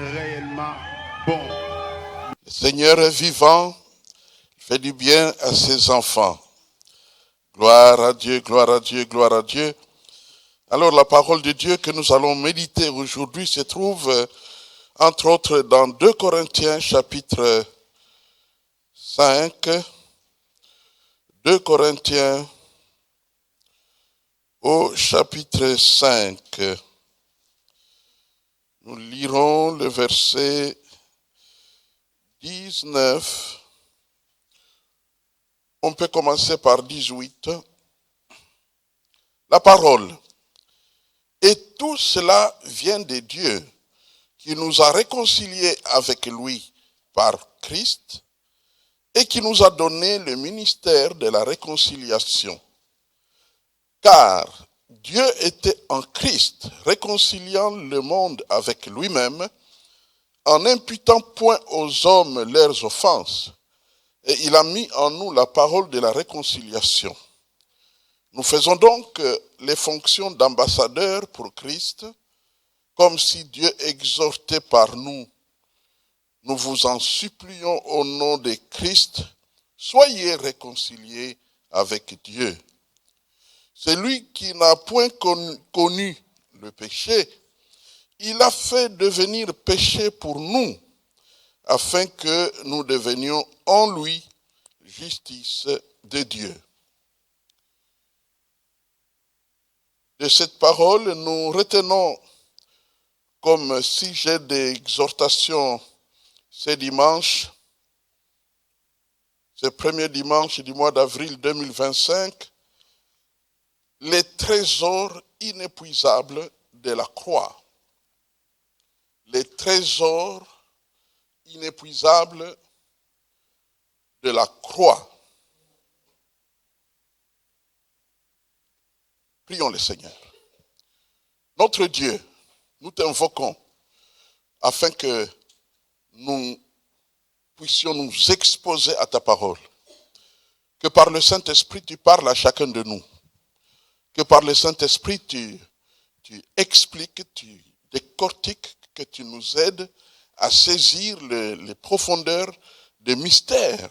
réellement bon. Le Seigneur est vivant, il fait du bien à ses enfants. Gloire à Dieu, gloire à Dieu, gloire à Dieu. Alors la parole de Dieu que nous allons méditer aujourd'hui se trouve entre autres dans 2 Corinthiens chapitre 5. 2 Corinthiens au chapitre 5. Nous lirons le verset 19. On peut commencer par 18. La parole. Et tout cela vient de Dieu, qui nous a réconciliés avec lui par Christ et qui nous a donné le ministère de la réconciliation. Car Dieu était en Christ, réconciliant le monde avec lui-même, en n'imputant point aux hommes leurs offenses, et il a mis en nous la parole de la réconciliation. Nous faisons donc les fonctions d'ambassadeurs pour Christ, comme si Dieu exhortait par nous. Nous vous en supplions au nom de Christ, soyez réconciliés avec Dieu. Celui qui n'a point connu le péché, il a fait devenir péché pour nous, afin que nous devenions en lui justice de Dieu. De cette parole, nous retenons comme sujet d'exhortation ce dimanche, ce premier dimanche du mois d'avril 2025, les trésors inépuisables de la croix. Les trésors inépuisables de la croix. Prions le Seigneur. Notre Dieu, nous t'invoquons afin que nous puissions nous exposer à ta parole. Que par le Saint-Esprit, tu parles à chacun de nous. Que par le Saint-Esprit, tu expliques, tu décortiques, que tu nous aides à saisir les profondeurs des mystères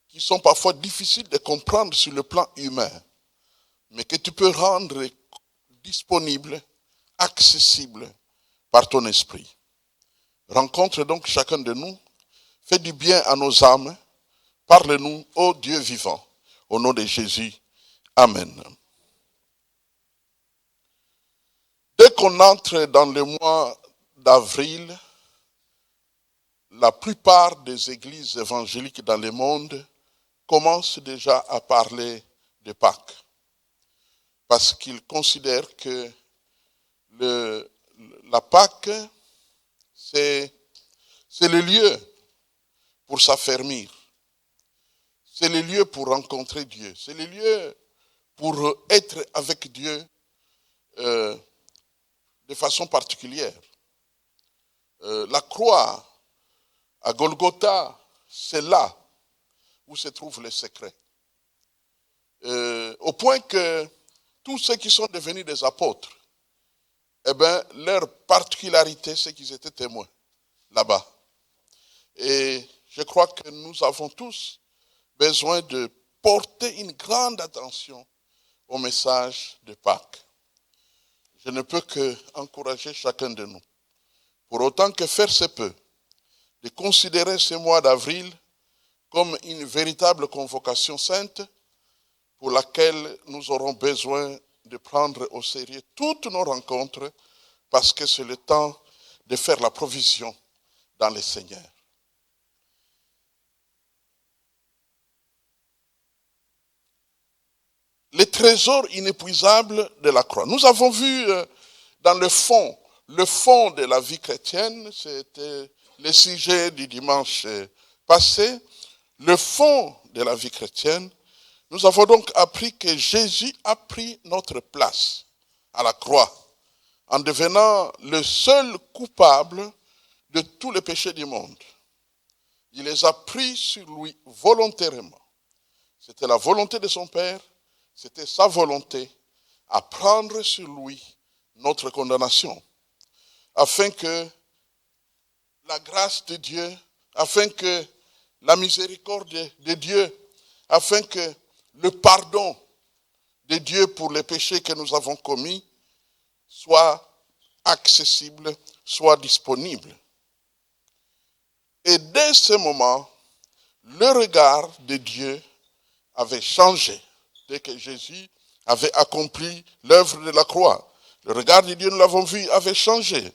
qui sont parfois difficiles de comprendre sur le plan humain, mais que tu peux rendre disponibles, accessibles par ton esprit. Rencontre donc chacun de nous, fais du bien à nos âmes, parle-nous, ô Dieu vivant, au nom de Jésus. Amen. Dès qu'on entre dans le mois d'avril, la plupart des églises évangéliques dans le monde commencent déjà à parler de Pâques. Parce qu'ils considèrent que la Pâque, c'est le lieu pour s'affermir. C'est le lieu pour rencontrer Dieu. C'est le lieu pour être avec Dieu de façon particulière. La croix à Golgotha, c'est là où se trouve le secret. Au point que tous ceux qui sont devenus des apôtres, leur particularité, c'est qu'ils étaient témoins là-bas. Et je crois que nous avons tous besoin de porter une grande attention au message de Pâques. Je ne peux qu'encourager chacun de nous, pour autant que faire se peut, de considérer ce mois d'avril comme une véritable convocation sainte pour laquelle nous aurons besoin de prendre au sérieux toutes nos rencontres parce que c'est le temps de faire la provision dans le Seigneur. Les trésors inépuisables de la croix. Nous avons vu dans le fond de la vie chrétienne, c'était le sujet du dimanche passé, le fond de la vie chrétienne. Nous avons donc appris que Jésus a pris notre place à la croix en devenant le seul coupable de tous les péchés du monde. Il les a pris sur lui volontairement. C'était la volonté de son Père, c'était sa volonté à prendre sur lui notre condamnation, afin que la grâce de Dieu, afin que la miséricorde de Dieu, afin que le pardon de Dieu pour les péchés que nous avons commis soit accessible, soit disponible. Et dès ce moment, le regard de Dieu avait changé. Dès que Jésus avait accompli l'œuvre de la croix, le regard de Dieu, nous l'avons vu, avait changé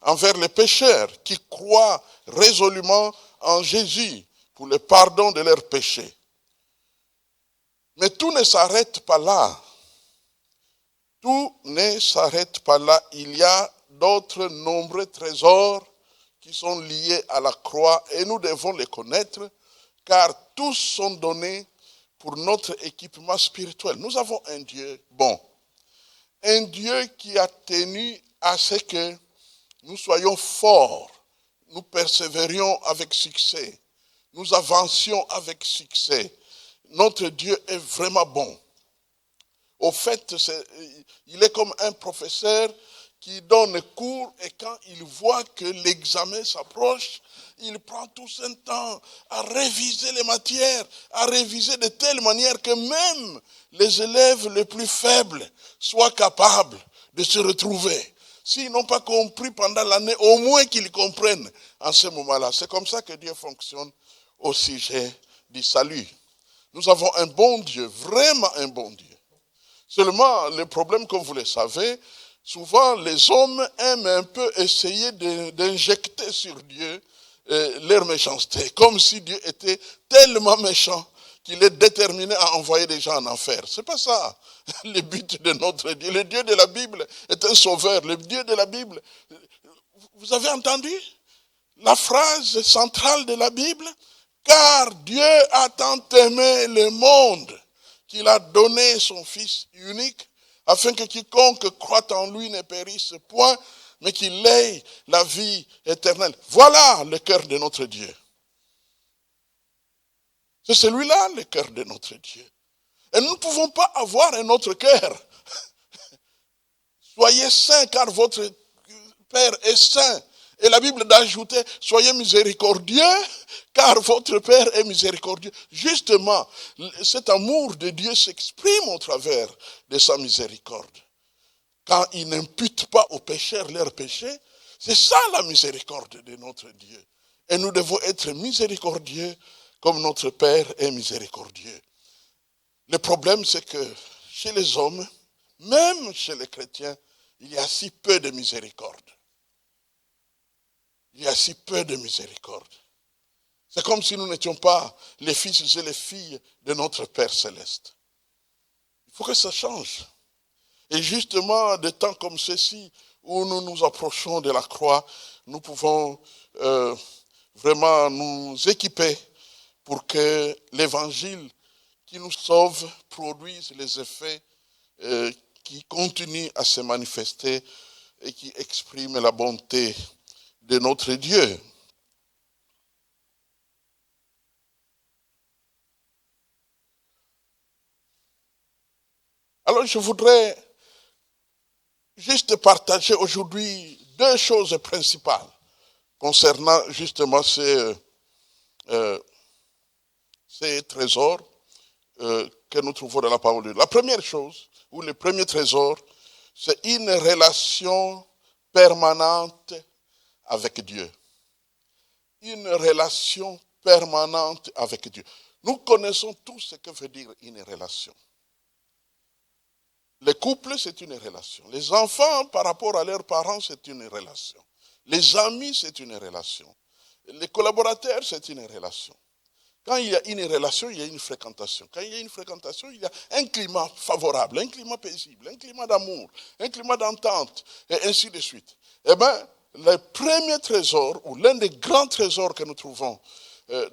envers les pécheurs qui croient résolument en Jésus pour le pardon de leurs péchés. Mais tout ne s'arrête pas là. Tout ne s'arrête pas là. Il y a d'autres nombreux trésors qui sont liés à la croix et nous devons les connaître car tous sont donnés pour notre équipement spirituel. Nous avons un Dieu bon, un Dieu qui a tenu à ce que nous soyons forts, nous persévérions avec succès, nous avancions avec succès. Notre Dieu est vraiment bon. Au fait, il est comme un professeur qui donne cours et quand il voit que l'examen s'approche, il prend tout son temps à réviser les matières, à réviser de telle manière que même les élèves les plus faibles soient capables de se retrouver. S'ils n'ont pas compris pendant l'année, au moins qu'ils comprennent en ce moment-là. C'est comme ça que Dieu fonctionne au sujet du salut. Nous avons un bon Dieu, vraiment un bon Dieu. Seulement, le problème, comme vous le savez, souvent les hommes aiment un peu essayer d'injecter sur Dieu leur méchanceté, comme si Dieu était tellement méchant qu'il est déterminé à envoyer des gens en enfer. C'est pas ça le but de notre Dieu. Le Dieu de la Bible est un sauveur. Le Dieu de la Bible, vous avez entendu la phrase centrale de la Bible? Car Dieu a tant aimé le monde qu'il a donné son Fils unique, afin que quiconque croit en lui ne périsse point, mais qu'il ait la vie éternelle. Voilà le cœur de notre Dieu. C'est celui-là le cœur de notre Dieu. Et nous ne pouvons pas avoir un autre cœur. Soyez saints car votre Père est saint. Et la Bible d'ajouter, soyez miséricordieux, car votre Père est miséricordieux. Justement, cet amour de Dieu s'exprime au travers de sa miséricorde. Quand il n'impute pas aux pécheurs leurs péchés, c'est ça la miséricorde de notre Dieu. Et nous devons être miséricordieux comme notre Père est miséricordieux. Le problème, c'est que chez les hommes, même chez les chrétiens, il y a si peu de miséricorde. Il y a si peu de miséricorde. C'est comme si nous n'étions pas les fils et les filles de notre Père céleste. Il faut que ça change. Et justement, de temps comme ceci, où nous nous approchons de la croix, nous pouvons vraiment nous équiper pour que l'évangile qui nous sauve produise les effets qui continuent à se manifester et qui expriment la bonté de notre Dieu. Alors je voudrais juste partager aujourd'hui deux choses principales concernant justement ces trésors que nous trouvons dans la parole de Dieu. La première chose, ou le premier trésor, c'est une relation permanente avec Dieu. Une relation permanente avec Dieu. Nous connaissons tous ce que veut dire une relation. Les couples, c'est une relation. Les enfants, par rapport à leurs parents, c'est une relation. Les amis, c'est une relation. Les collaborateurs, c'est une relation. Quand il y a une relation, il y a une fréquentation. Quand il y a une fréquentation, il y a un climat favorable, un climat paisible, un climat d'amour, un climat d'entente, et ainsi de suite. Eh bien, le premier trésor, ou l'un des grands trésors que nous trouvons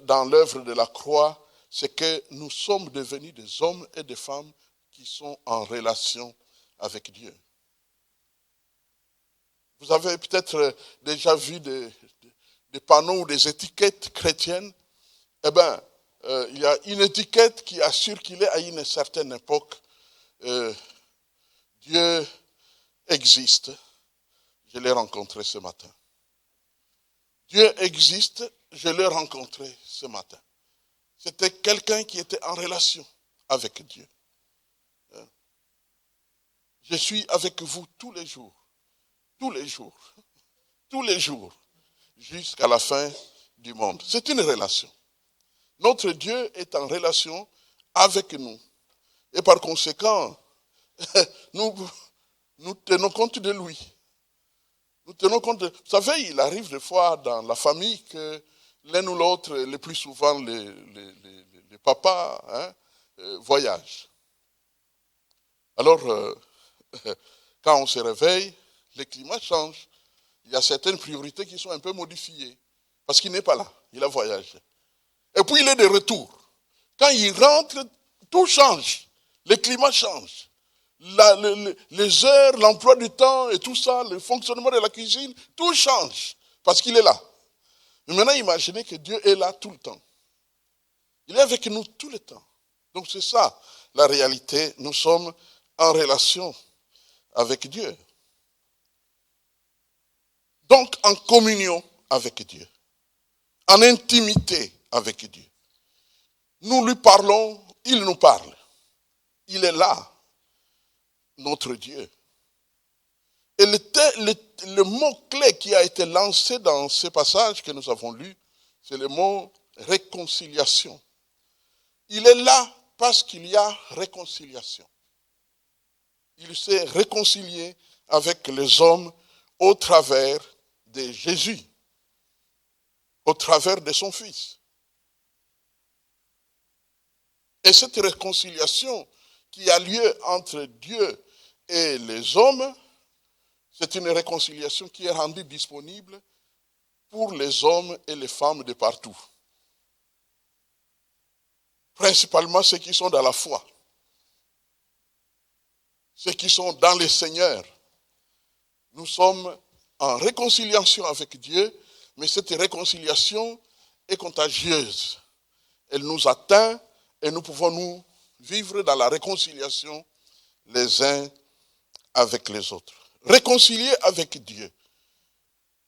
dans l'œuvre de la croix, c'est que nous sommes devenus des hommes et des femmes qui sont en relation avec Dieu. Vous avez peut-être déjà vu des panneaux ou des étiquettes chrétiennes. Eh bien, il y a une étiquette qui a circulé à une certaine époque. Dieu existe. Je l'ai rencontré ce matin. Dieu existe, je l'ai rencontré ce matin. C'était quelqu'un qui était en relation avec Dieu. Je suis avec vous tous les jours, tous les jours, tous les jours, jusqu'à la fin du monde. C'est une relation. Notre Dieu est en relation avec nous. Et par conséquent, nous tenons compte de lui. Nous tenons compte de... Vous savez, il arrive des fois dans la famille que l'un ou l'autre, le plus souvent les papas, voyagent. Alors, quand on se réveille, le climat change. Il y a certaines priorités qui sont un peu modifiées. Parce qu'il n'est pas là, il a voyagé. Et puis il est de retour. Quand il rentre, tout change. Le climat change. Les heures, l'emploi du temps et tout ça, le fonctionnement de la cuisine, tout change. Parce qu'il est là. Mais maintenant, imaginez que Dieu est là tout le temps. Il est avec nous tout le temps. Donc c'est ça, la réalité. Nous sommes en relation avec Dieu. Donc en communion avec Dieu. En intimité avec Dieu. Nous lui parlons, il nous parle. Il est là, notre Dieu. Et le mot-clé qui a été lancé dans ce passage que nous avons lu, c'est le mot réconciliation. Il est là parce qu'il y a réconciliation. Il s'est réconcilié avec les hommes au travers de Jésus, au travers de son Fils. Et cette réconciliation qui a lieu entre Dieu et les hommes, c'est une réconciliation qui est rendue disponible pour les hommes et les femmes de partout. Principalement ceux qui sont dans la foi, ceux qui sont dans le Seigneur. Nous sommes en réconciliation avec Dieu, mais cette réconciliation est contagieuse. Elle nous atteint et nous pouvons nous vivre dans la réconciliation les uns avec les autres. Réconcilier avec Dieu.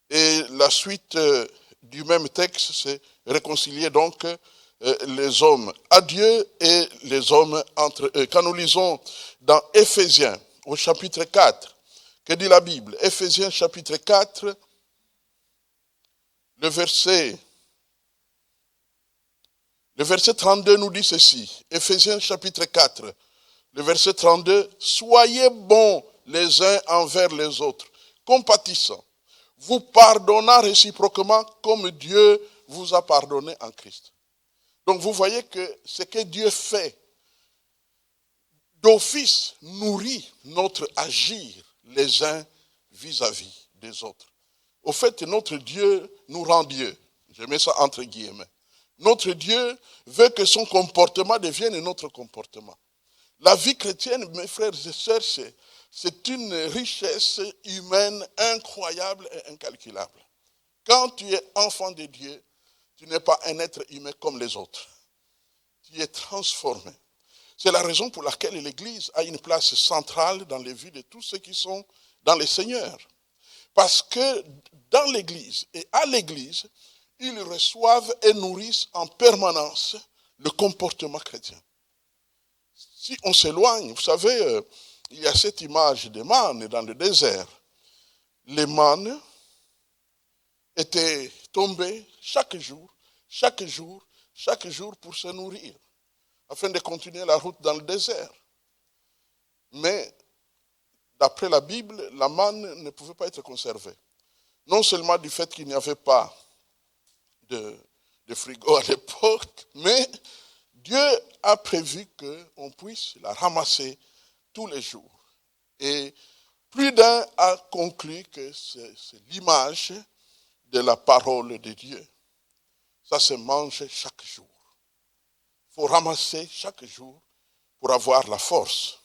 Et la suite du même texte, c'est réconcilier donc les hommes à Dieu et les hommes entre eux. Quand nous lisons dans Éphésiens, au chapitre 4, que dit la Bible? Éphésiens chapitre 4, le verset 32 nous dit ceci. Éphésiens chapitre 4, le verset 32. Soyez bons les uns envers les autres, compatissants, vous pardonnant réciproquement comme Dieu vous a pardonné en Christ. Donc vous voyez que ce que Dieu fait d'office nourrit notre agir les uns vis-à-vis des autres. Au fait, notre Dieu nous rend Dieu. Je mets ça entre guillemets. Notre Dieu veut que son comportement devienne notre comportement. La vie chrétienne, mes frères et sœurs, c'est une richesse humaine incroyable et incalculable. Quand tu es enfant de Dieu, tu n'es pas un être humain comme les autres. Tu es transformé. C'est la raison pour laquelle l'Église a une place centrale dans les vies de tous ceux qui sont dans le Seigneur. Parce que dans l'Église et à l'Église, ils reçoivent et nourrissent en permanence le comportement chrétien. Si on s'éloigne, vous savez, il y a cette image des mânes dans le désert. Les mânes étaient tombés chaque jour pour se nourrir, afin de continuer la route dans le désert. Mais, d'après la Bible, la manne ne pouvait pas être conservée. Non seulement du fait qu'il n'y avait pas de frigo à l'époque, mais Dieu a prévu qu'on puisse la ramasser tous les jours. Et plus d'un a conclu que c'est l'image de la parole de Dieu. Ça se mange chaque jour. Il faut ramasser chaque jour pour avoir la force.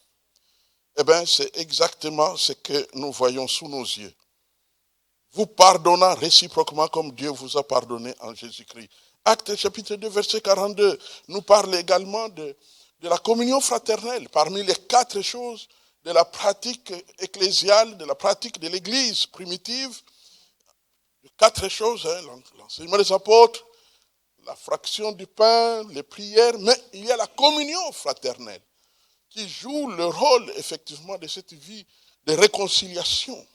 Eh bien, c'est exactement ce que nous voyons sous nos yeux. Vous pardonnant réciproquement comme Dieu vous a pardonné en Jésus-Christ. Actes chapitre 2, verset 42, nous parle également de la communion fraternelle, parmi les 4 choses de la pratique ecclésiale, de la pratique de l'Église primitive. 4 choses, l'enseignement des apôtres, la fraction du pain, les prières, mais il y a la communion fraternelle qui joue le rôle effectivement de cette vie de réconciliation.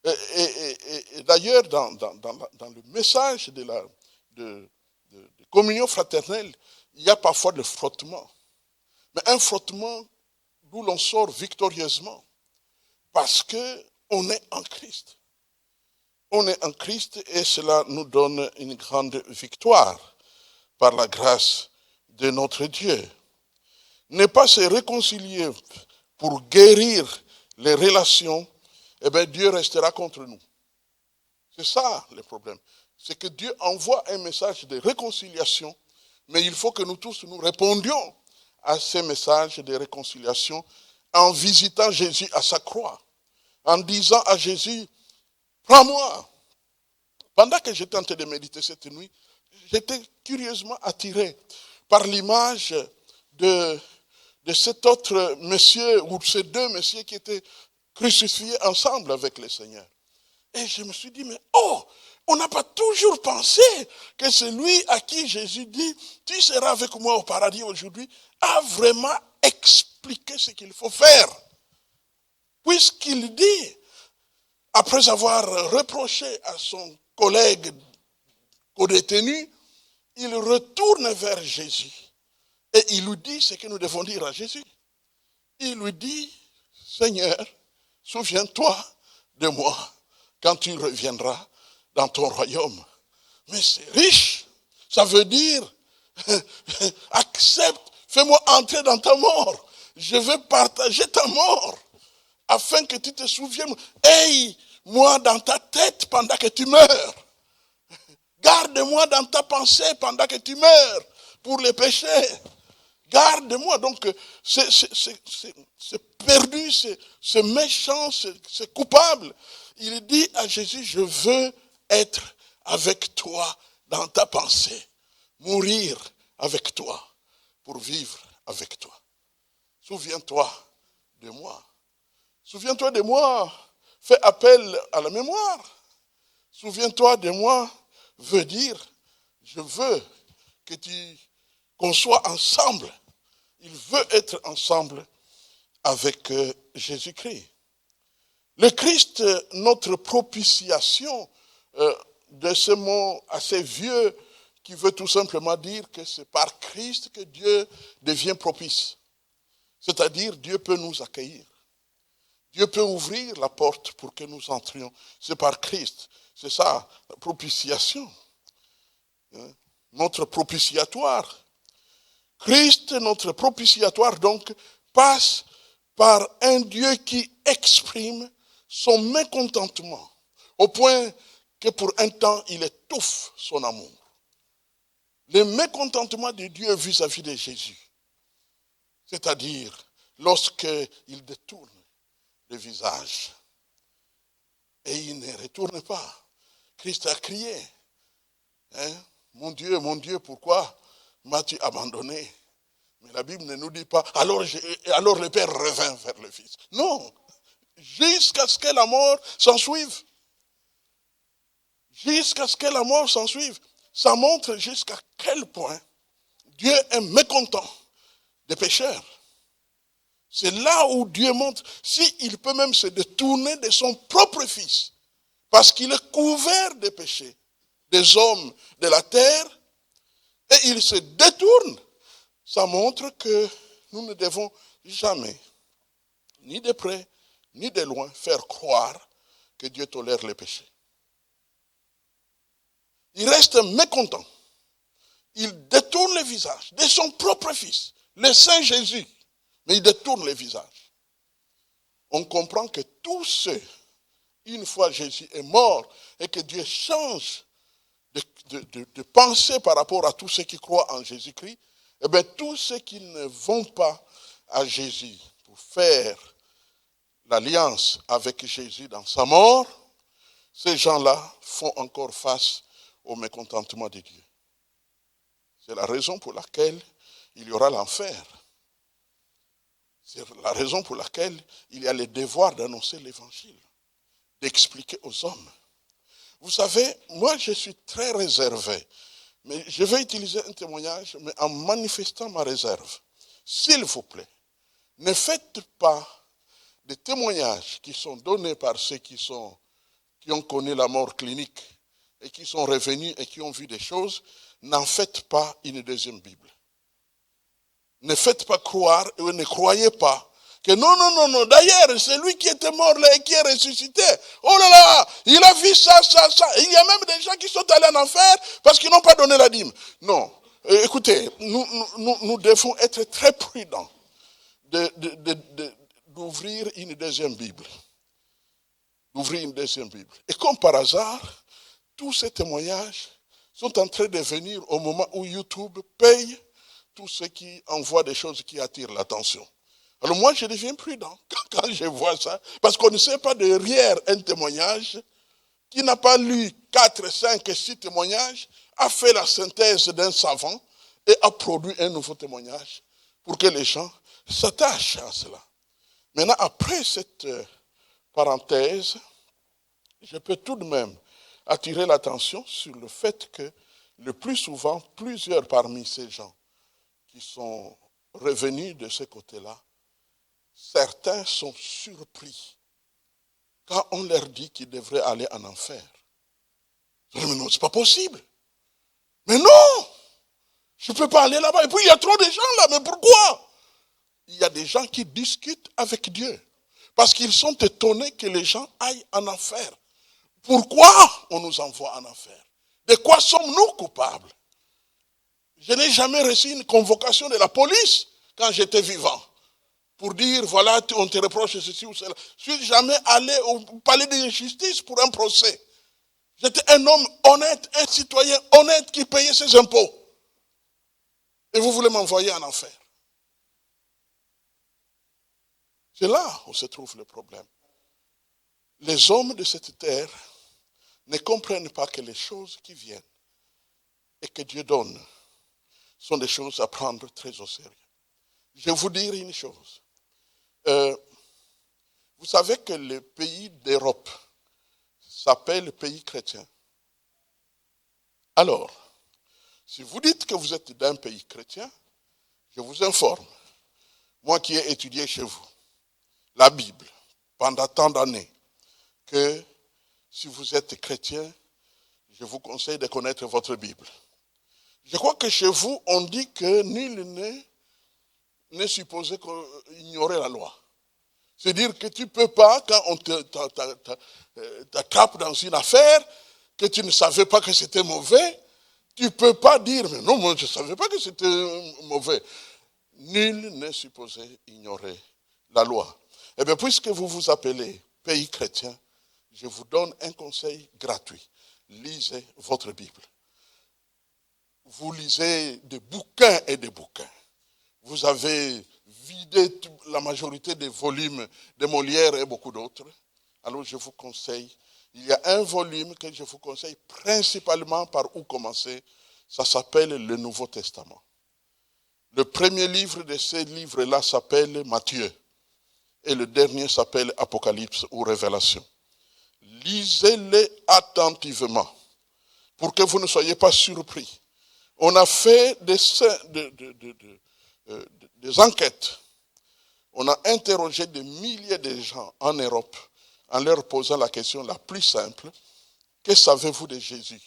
Et d'ailleurs, dans le message de communion fraternelle, il y a parfois le frottement. Mais un frottement d'où l'on sort victorieusement. Parce qu'on est en Christ. On est en Christ et cela nous donne une grande victoire par la grâce de notre Dieu. Ne pas se réconcilier pour guérir les relations, eh bien Dieu restera contre nous. C'est ça le problème. C'est que Dieu envoie un message de réconciliation, mais il faut que nous tous nous répondions à ces messages de réconciliation en visitant Jésus à sa croix, en disant à Jésus, prends-moi. Pendant que j'étais en train de méditer cette nuit, j'étais curieusement attiré par l'image de cet autre monsieur, ou ces 2 messieurs qui étaient crucifiés ensemble avec le Seigneur. Et je me suis dit, mais on n'a pas toujours pensé que celui à qui Jésus dit, tu seras avec moi au paradis aujourd'hui, a vraiment expliqué ce qu'il faut faire. Puisqu'il dit, après avoir reproché à son collègue co-détenu, il retourne vers Jésus. Et il lui dit ce que nous devons dire à Jésus. Il lui dit, Seigneur, souviens-toi de moi quand tu reviendras dans ton royaume. Mais c'est riche. Ça veut dire, accepte, fais-moi entrer dans ta mort. Je veux partager ta mort afin que tu te souviennes. Aie moi dans ta tête pendant que tu meurs. Garde-moi dans ta pensée pendant que tu meurs pour les péchés. Garde-moi. Donc, c'est perdu, c'est méchant, c'est coupable. Il dit à Jésus, je veux être avec toi dans ta pensée. Mourir avec toi pour vivre avec toi. Souviens-toi de moi. Souviens-toi de moi. Fais appel à la mémoire. Souviens-toi de moi veut dire, je veux qu'on soit ensemble. Il veut être ensemble avec Jésus-Christ. Le Christ, notre propitiation, de ce mot assez vieux qui veut tout simplement dire que c'est par Christ que Dieu devient propice. C'est-à-dire, Dieu peut nous accueillir. Dieu peut ouvrir la porte pour que nous entrions. C'est par Christ. C'est ça, la propitiation. Notre propitiatoire. Christ, notre propitiatoire, donc, passe par un Dieu qui exprime son mécontentement, au point que pour un temps, il étouffe son amour. Le mécontentement de Dieu vis-à-vis de Jésus, c'est-à-dire lorsqu'il détourne le visage et il ne retourne pas. Christ a crié, mon Dieu, pourquoi m'as-tu abandonné? Mais la Bible ne nous dit pas, alors le Père revint vers le Fils. Non, jusqu'à ce que la mort s'en suive. Jusqu'à ce que la mort s'en suive. Ça montre jusqu'à quel point Dieu est mécontent des pécheurs. C'est là où Dieu montre, s'il peut même se détourner de son propre Fils, parce qu'il est couvert des péchés des hommes de la terre, et il se détourne, ça montre que nous ne devons jamais, ni de près, ni de loin, faire croire que Dieu tolère les péchés. Il reste mécontent. Il détourne le visage de son propre Fils, le Saint Jésus, mais il détourne le visage. On comprend que tous ceux, une fois Jésus est mort, et que Dieu change de pensée par rapport à tous ceux qui croient en Jésus-Christ, eh bien tous ceux qui ne vont pas à Jésus pour faire l'alliance avec Jésus dans sa mort, ces gens-là font encore face au mécontentement de Dieu. C'est la raison pour laquelle il y aura l'enfer. C'est la raison pour laquelle il y a le devoir d'annoncer l'évangile, d'expliquer aux hommes. Vous savez, moi je suis très réservé. Mais je vais utiliser un témoignage, mais en manifestant ma réserve. S'il vous plaît, ne faites pas des témoignages qui sont donnés par ceux qui ont connu la mort clinique et qui sont revenus et qui ont vu des choses. N'en faites pas une deuxième Bible. Ne faites pas croire et ne croyez pas que non. D'ailleurs, c'est lui qui était mort là et qui est ressuscité. Oh là là, il a vu ça. Et il y a même des gens qui sont allés en enfer parce qu'ils n'ont pas donné la dîme. Non. Écoutez, nous devons être très prudents d'ouvrir une deuxième Bible. Et comme par hasard, tous ces témoignages sont en train de venir au moment où YouTube paye tous ceux qui envoient des choses qui attirent l'attention. Alors moi, je deviens prudent quand je vois ça, parce qu'on ne sait pas derrière un témoignage qui n'a pas lu 4, 5, 6 témoignages, a fait la synthèse d'un savant et a produit un nouveau témoignage pour que les gens s'attachent à cela. Maintenant, après cette parenthèse, je peux tout de même attirer l'attention sur le fait que le plus souvent, plusieurs parmi ces gens qui sont revenus de ce côté-là, certains sont surpris quand on leur dit qu'ils devraient aller en enfer. Mais non, c'est pas possible. Mais non, je ne peux pas aller là-bas. Et puis il y a trop de gens là, mais pourquoi? Il y a des gens qui discutent avec Dieu parce qu'ils sont étonnés que les gens aillent en enfer. Pourquoi on nous envoie en enfer? De quoi sommes-nous coupables? Je n'ai jamais reçu une convocation de la police quand j'étais vivant pour dire, voilà, on te reproche ceci ou cela. Je ne suis jamais allé au palais de justice pour un procès. J'étais un homme honnête, un citoyen honnête qui payait ses impôts. Et vous voulez m'envoyer en enfer. C'est là où se trouve le problème. Les hommes de cette terre ne comprennent pas que les choses qui viennent et que Dieu donne sont des choses à prendre très au sérieux. Je vais vous dire une chose. Vous savez que le pays d'Europe s'appelle le pays chrétien. Alors, si vous dites que vous êtes d'un pays chrétien, je vous informe, moi qui ai étudié chez vous la Bible pendant tant d'années, que si vous êtes chrétien, je vous conseille de connaître votre Bible. Je crois que chez vous, on dit que nul n'est supposé ignorer la loi. C'est-à-dire que tu ne peux pas, quand on t'attrape dans une affaire, que tu ne savais pas que c'était mauvais, tu ne peux pas dire, mais non, moi je ne savais pas que c'était mauvais. Nul n'est supposé ignorer la loi. Eh bien, puisque vous vous appelez pays chrétien, je vous donne un conseil gratuit. Lisez votre Bible. Vous lisez des bouquins et des bouquins. Vous avez vidé la majorité des volumes de Molière et beaucoup d'autres. Alors je vous conseille, il y a un volume que je vous conseille principalement par où commencer. Ça s'appelle le Nouveau Testament. Le premier livre de ces livres-là s'appelle Matthieu. Et le dernier s'appelle Apocalypse ou Révélation. Lisez-les attentivement pour que vous ne soyez pas surpris. On a fait des enquêtes. On a interrogé des milliers de gens en Europe en leur posant la question la plus simple. Que savez-vous de Jésus?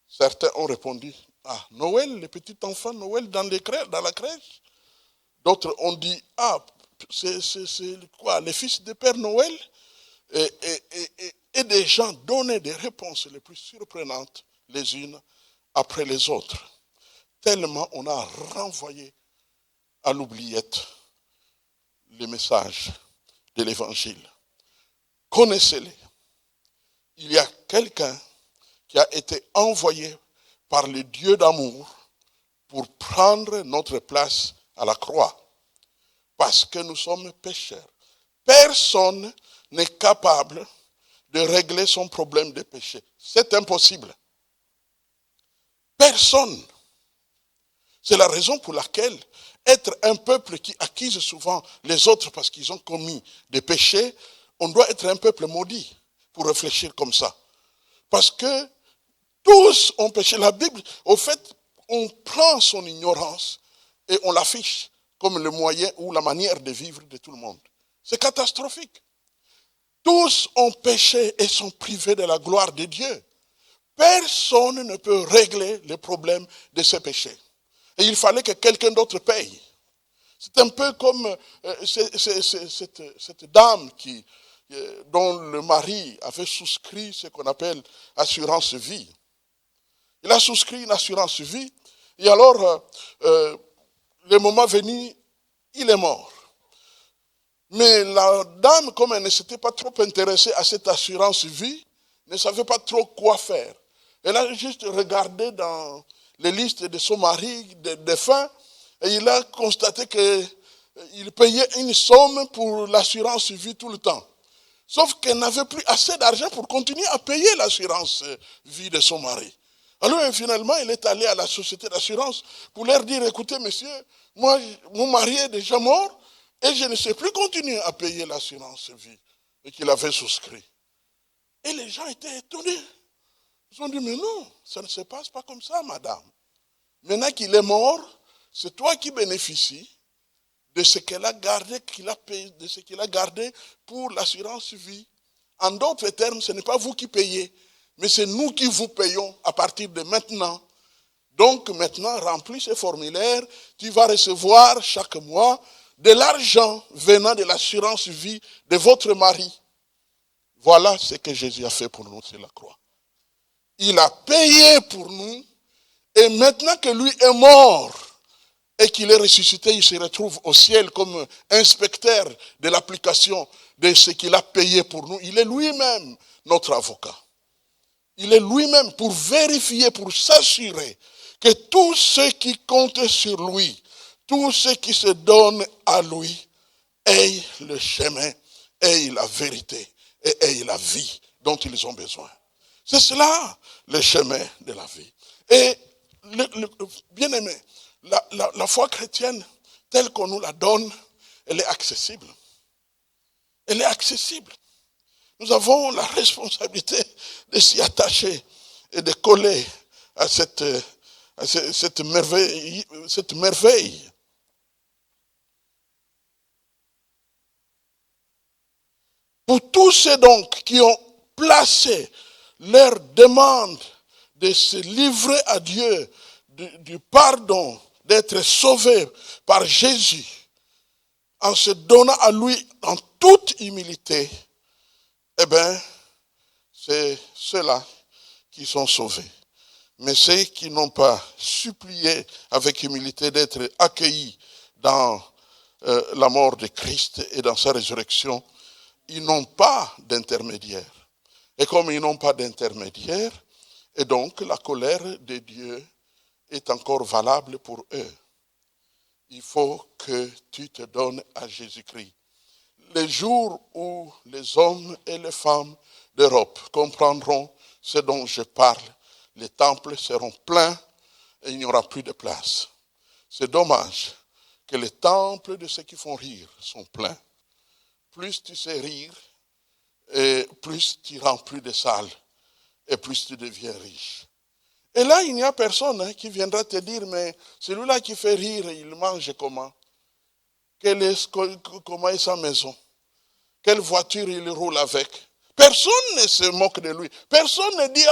Certains ont répondu, Noël, les petits enfants, Noël dans la crèche. D'autres ont dit, c'est quoi, les fils de Père Noël? Et des gens donnaient des réponses les plus surprenantes les unes après les autres. Tellement on a renvoyé à l'oubliette les messages de l'évangile. Connaissez-les. Il y a quelqu'un qui a été envoyé par le Dieu d'amour pour prendre notre place à la croix. Parce que nous sommes pécheurs. Personne n'est capable de régler son problème de péché. C'est impossible. Personne. C'est la raison pour laquelle être un peuple qui accuse souvent les autres parce qu'ils ont commis des péchés, on doit être un peuple maudit pour réfléchir comme ça. Parce que tous ont péché. La Bible, au fait, on prend son ignorance et on l'affiche comme le moyen ou la manière de vivre de tout le monde. C'est catastrophique. Tous ont péché et sont privés de la gloire de Dieu. Personne ne peut régler les problèmes de ces péchés. Et il fallait que quelqu'un d'autre paye. C'est un peu comme cette dame dont le mari avait souscrit ce qu'on appelle assurance vie. Il a souscrit une assurance vie et alors, le moment venu, il est mort. Mais la dame, comme elle ne s'était pas trop intéressée à cette assurance vie, ne savait pas trop quoi faire. Elle a juste regardé dans les listes de son mari, des défunts, et il a constaté qu'il payait une somme pour l'assurance vie tout le temps. Sauf qu'elle n'avait plus assez d'argent pour continuer à payer l'assurance vie de son mari. Alors finalement, elle est allée à la société d'assurance pour leur dire, écoutez monsieur, moi, mon mari est déjà mort et je ne sais plus continuer à payer l'assurance vie et qu'il avait souscrit. Et les gens étaient étonnés. Ils ont dit, mais non, ça ne se passe pas comme ça, madame. Maintenant qu'il est mort, c'est toi qui bénéficies de ce qu'elle a gardé, qu'il a payé, de ce qu'il a gardé pour l'assurance vie. En d'autres termes, ce n'est pas vous qui payez, mais c'est nous qui vous payons à partir de maintenant. Donc maintenant, remplis ce formulaire, tu vas recevoir chaque mois de l'argent venant de l'assurance vie de votre mari. Voilà ce que Jésus a fait pour nous sur la croix. Il a payé pour nous, et maintenant que lui est mort et qu'il est ressuscité, il se retrouve au ciel comme inspecteur de l'application de ce qu'il a payé pour nous. Il est lui-même notre avocat. Il est lui-même pour vérifier, pour s'assurer que tous ceux qui comptent sur lui, tous ceux qui se donnent à lui, aient le chemin, aient la vérité et aient la vie dont ils ont besoin. C'est cela le chemin de la vie. Et bien aimé, la foi chrétienne, telle qu'on nous la donne, elle est accessible. Elle est accessible. Nous avons la responsabilité de s'y attacher et de coller à cette merveille. Pour tous ceux donc qui ont placé leur demande de se livrer à Dieu, du pardon, d'être sauvés par Jésus, en se donnant à lui en toute humilité, eh bien, c'est ceux-là qui sont sauvés. Mais ceux qui n'ont pas supplié avec humilité d'être accueillis dans la mort de Christ et dans sa résurrection, ils n'ont pas d'intermédiaire. Et comme ils n'ont pas d'intermédiaire, et donc la colère de Dieu est encore valable pour eux. Il faut que tu te donnes à Jésus-Christ. Les jours où les hommes et les femmes d'Europe comprendront ce dont je parle, les temples seront pleins et il n'y aura plus de place. C'est dommage que les temples de ceux qui font rire sont pleins. Plus tu sais rire, et plus tu remplis de salles, et plus tu deviens riche. Et là, il n'y a personne qui viendra te dire, mais celui-là qui fait rire, il mange comment? Comment est sa maison? Quelle voiture il roule avec? Personne ne se moque de lui. Personne ne dit,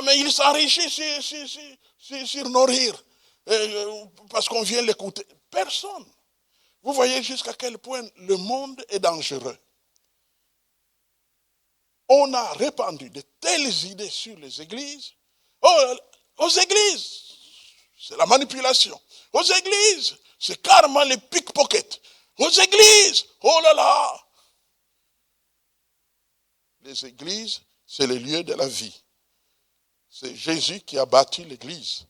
mais il s'enrichit sur nos rires, parce qu'on vient l'écouter. Personne. Vous voyez jusqu'à quel point le monde est dangereux. On a répandu de telles idées sur les églises. Aux églises, c'est la manipulation. Aux églises, c'est carrément les pickpockets. Aux églises, oh là là. Les églises, c'est le lieu de la vie. C'est Jésus qui a bâti l'église.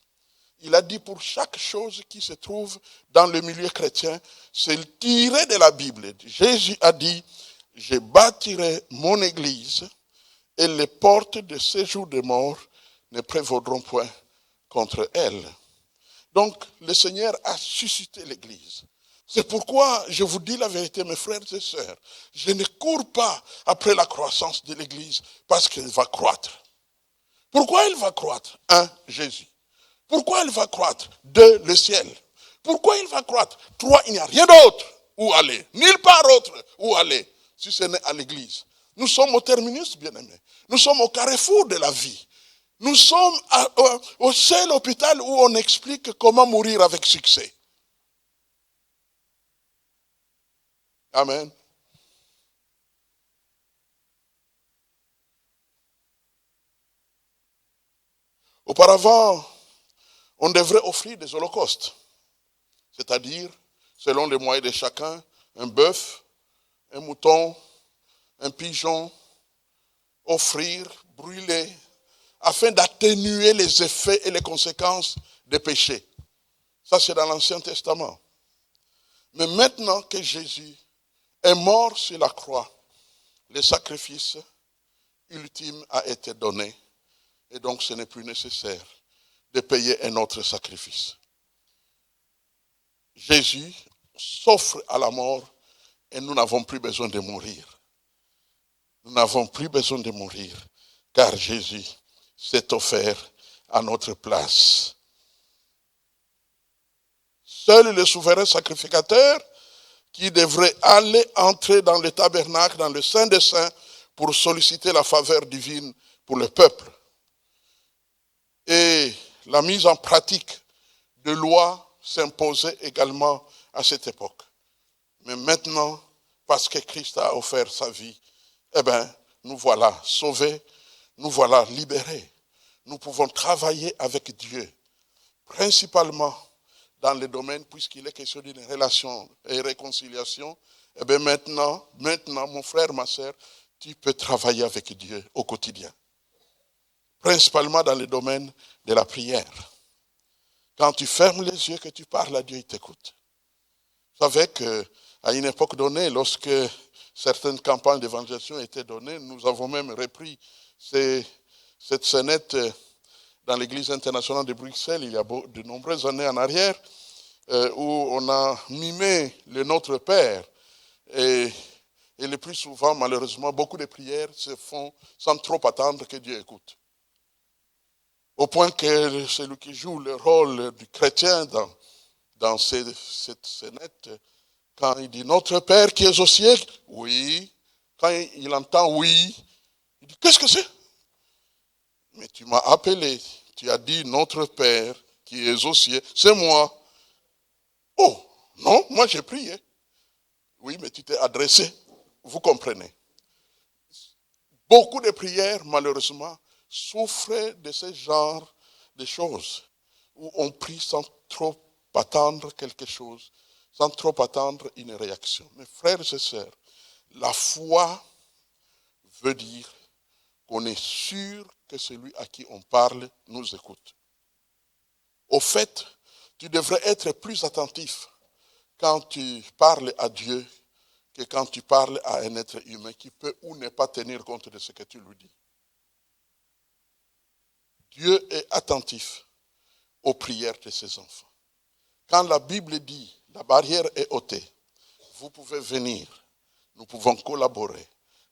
Il a dit pour chaque chose qui se trouve dans le milieu chrétien, c'est tiré de la Bible. Jésus a dit, je bâtirai mon église et les portes de séjour de mort ne prévaudront point contre elle. Donc, le Seigneur a suscité l'église. C'est pourquoi je vous dis la vérité, mes frères et sœurs. Je ne cours pas après la croissance de l'église parce qu'elle va croître. Pourquoi il va croître? 1, Jésus. Pourquoi il va croître? 2, le ciel. Pourquoi il va croître? 3, il n'y a rien d'autre où aller. Nulle part autre où aller, si ce n'est à l'église. Nous sommes au terminus, bien-aimés. Nous sommes au carrefour de la vie. Nous sommes au seul hôpital où on explique comment mourir avec succès. Amen. Auparavant, on devrait offrir des holocaustes. C'est-à-dire, selon les moyens de chacun, un bœuf, un mouton, un pigeon, offrir, brûler, afin d'atténuer les effets et les conséquences des péchés. Ça, c'est dans l'Ancien Testament. Mais maintenant que Jésus est mort sur la croix, le sacrifice ultime a été donné. Et donc, ce n'est plus nécessaire de payer un autre sacrifice. Jésus s'offre à la mort et nous n'avons plus besoin de mourir. Nous n'avons plus besoin de mourir car Jésus s'est offert à notre place. Seul le souverain sacrificateur qui devrait aller entrer dans le tabernacle, dans le Saint des Saints, pour solliciter la faveur divine pour le peuple. Et la mise en pratique de lois s'imposait également à cette époque. Mais maintenant, parce que Christ a offert sa vie, eh bien, nous voilà sauvés, nous voilà libérés. Nous pouvons travailler avec Dieu, principalement dans le domaine, puisqu'il est question d'une relation et réconciliation. Eh bien, maintenant, mon frère, ma soeur, tu peux travailler avec Dieu au quotidien. Principalement dans le domaine de la prière. Quand tu fermes les yeux, que tu parles à Dieu, il t'écoute. Vous savez qu'à une époque donnée, lorsque certaines campagnes d'évangélisation étaient données, nous avons même repris cette scénette dans l'église internationale de Bruxelles, il y a de nombreuses années en arrière, où on a mimé le Notre Père. Et le plus souvent, malheureusement, beaucoup de prières se font sans trop attendre que Dieu écoute. Au point que celui qui joue le rôle du chrétien dans cette scénette, quand il dit « Notre Père qui es aux cieux », oui. Quand il entend « oui », il dit « Qu'est-ce que c'est ?» Mais tu m'as appelé, tu as dit « Notre Père qui es aux cieux », c'est moi. Oh, non, moi j'ai prié. Oui, mais tu t'es adressé, vous comprenez. Beaucoup de prières, malheureusement, souffrent de ce genre de choses, où on prie sans trop attendre quelque chose, sans trop attendre une réaction. Mes frères et sœurs, la foi veut dire qu'on est sûr que celui à qui on parle nous écoute. Au fait, tu devrais être plus attentif quand tu parles à Dieu que quand tu parles à un être humain qui peut ou ne pas tenir compte de ce que tu lui dis. Dieu est attentif aux prières de ses enfants. Quand la Bible dit, la barrière est ôtée, vous pouvez venir, nous pouvons collaborer,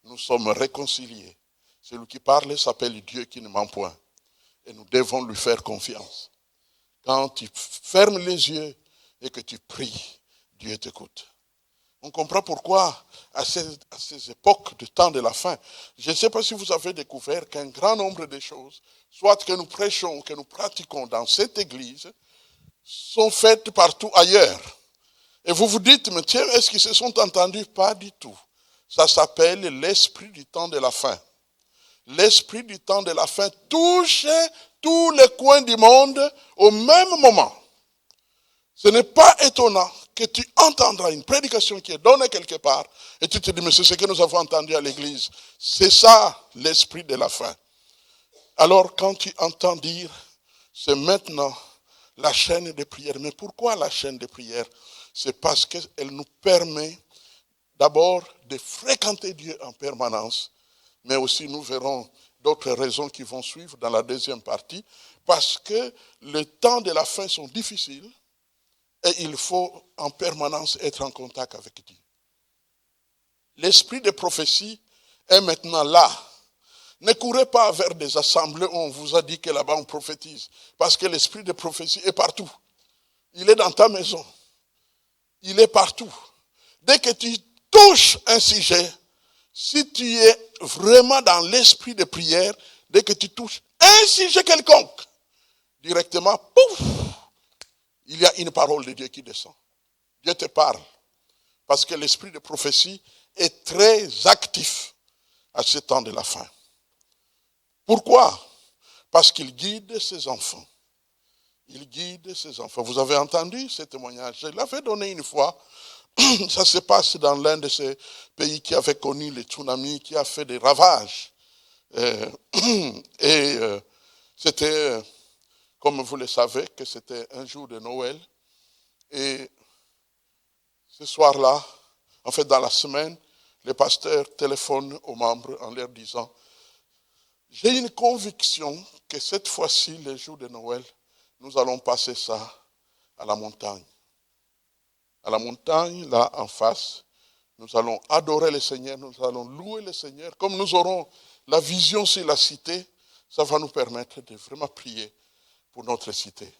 nous sommes réconciliés. Celui qui parle s'appelle Dieu qui ne ment point. Et nous devons lui faire confiance. Quand tu fermes les yeux et que tu pries, Dieu t'écoute. On comprend pourquoi, à ces époques du temps de la fin, je ne sais pas si vous avez découvert qu'un grand nombre de choses, soit que nous prêchons, que nous pratiquons dans cette église, sont faites partout ailleurs. Et vous vous dites, mais tiens, est-ce qu'ils se sont entendus? Pas du tout. Ça s'appelle l'esprit du temps de la fin. L'esprit du temps de la fin touche tous les coins du monde au même moment. Ce n'est pas étonnant que tu entendras une prédication qui est donnée quelque part et tu te dis, mais c'est ce que nous avons entendu à l'église. C'est ça l'esprit de la fin. Alors quand tu entends dire, c'est maintenant la chaîne de prière. Mais pourquoi la chaîne de prière? C'est parce qu'elle nous permet d'abord de fréquenter Dieu en permanence, mais aussi nous verrons d'autres raisons qui vont suivre dans la deuxième partie, parce que les temps de la fin sont difficiles et il faut en permanence être en contact avec Dieu. L'esprit de prophétie est maintenant là. Ne courez pas vers des assemblées où on vous a dit que là-bas on prophétise. Parce que l'esprit de prophétie est partout. Il est dans ta maison. Il est partout. Dès que tu touches un sujet, si tu es vraiment dans l'esprit de prière, dès que tu touches un sujet quelconque, directement, pouf, il y a une parole de Dieu qui descend. Dieu te parle. Parce que l'esprit de prophétie est très actif à ce temps de la fin. Pourquoi? Parce qu'il guide ses enfants. Il guide ses enfants. Vous avez entendu ce témoignage? Je l'avais donné une fois. Ça se passe dans l'un de ces pays qui avait connu le tsunami, qui a fait des ravages. C'était, comme vous le savez, que c'était un jour de Noël. Et ce soir-là, en fait dans la semaine, le pasteur téléphone aux membres en leur disant: j'ai une conviction que cette fois-ci, le jour de Noël, nous allons passer ça à la montagne. À la montagne, là en face, nous allons adorer le Seigneur, nous allons louer le Seigneur. Comme nous aurons la vision sur la cité, ça va nous permettre de vraiment prier pour notre cité.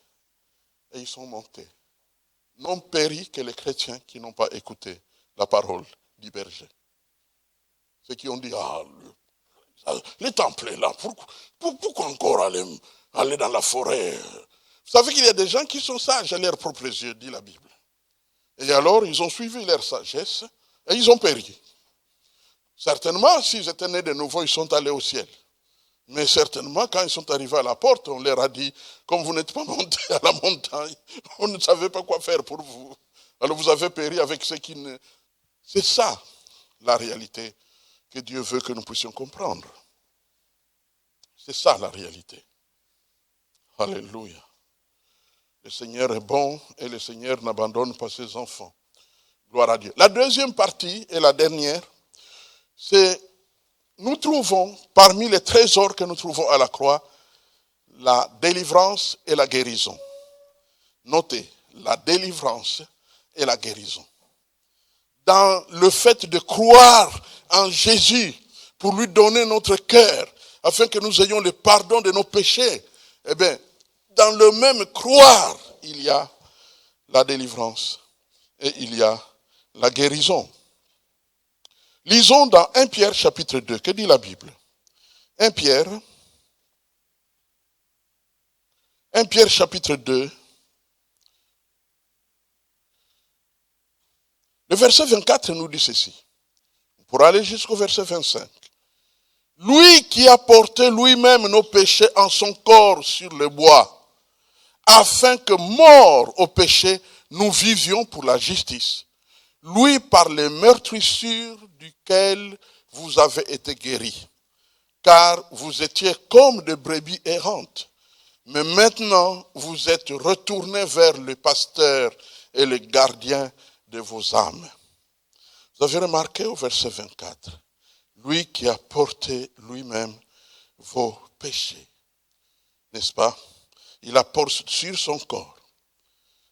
Et ils sont montés. N'ont péri que les chrétiens qui n'ont pas écouté la parole du berger. Ceux qui ont dit: les temples est là, pourquoi encore aller dans la forêt? Vous savez qu'il y a des gens qui sont sages à leurs propres yeux, dit la Bible. Et alors, ils ont suivi leur sagesse et ils ont péri. Certainement, s'ils étaient nés de nouveau, ils sont allés au ciel. Mais certainement, quand ils sont arrivés à la porte, on leur a dit: comme vous n'êtes pas montés à la montagne, on ne savait pas quoi faire pour vous. Alors vous avez péri avec ceux qui ne... C'est ça, la réalité que Dieu veut que nous puissions comprendre. C'est ça la réalité. Alléluia. Le Seigneur est bon et le Seigneur n'abandonne pas ses enfants. Gloire à Dieu. La deuxième partie et la dernière, c'est: nous trouvons parmi les trésors que nous trouvons à la croix la délivrance et la guérison. Notez, la délivrance et la guérison. Dans le fait de croire en Jésus pour lui donner notre cœur, afin que nous ayons le pardon de nos péchés, eh bien, dans le même croire, il y a la délivrance et il y a la guérison. Lisons dans 1 Pierre chapitre 2, que dit la Bible? 1 Pierre chapitre 2, le verset 24 nous dit ceci. Pour aller jusqu'au verset 25. Lui qui a porté lui-même nos péchés en son corps sur le bois, afin que, morts au péché, nous vivions pour la justice. Lui, par les meurtrissures duquel vous avez été guéris. Car vous étiez comme des brebis errantes. Mais maintenant, vous êtes retournés vers le pasteur et le gardien de vos âmes. Vous avez remarqué au verset 24, lui qui a porté lui-même vos péchés, n'est-ce pas? Il a porté sur son corps,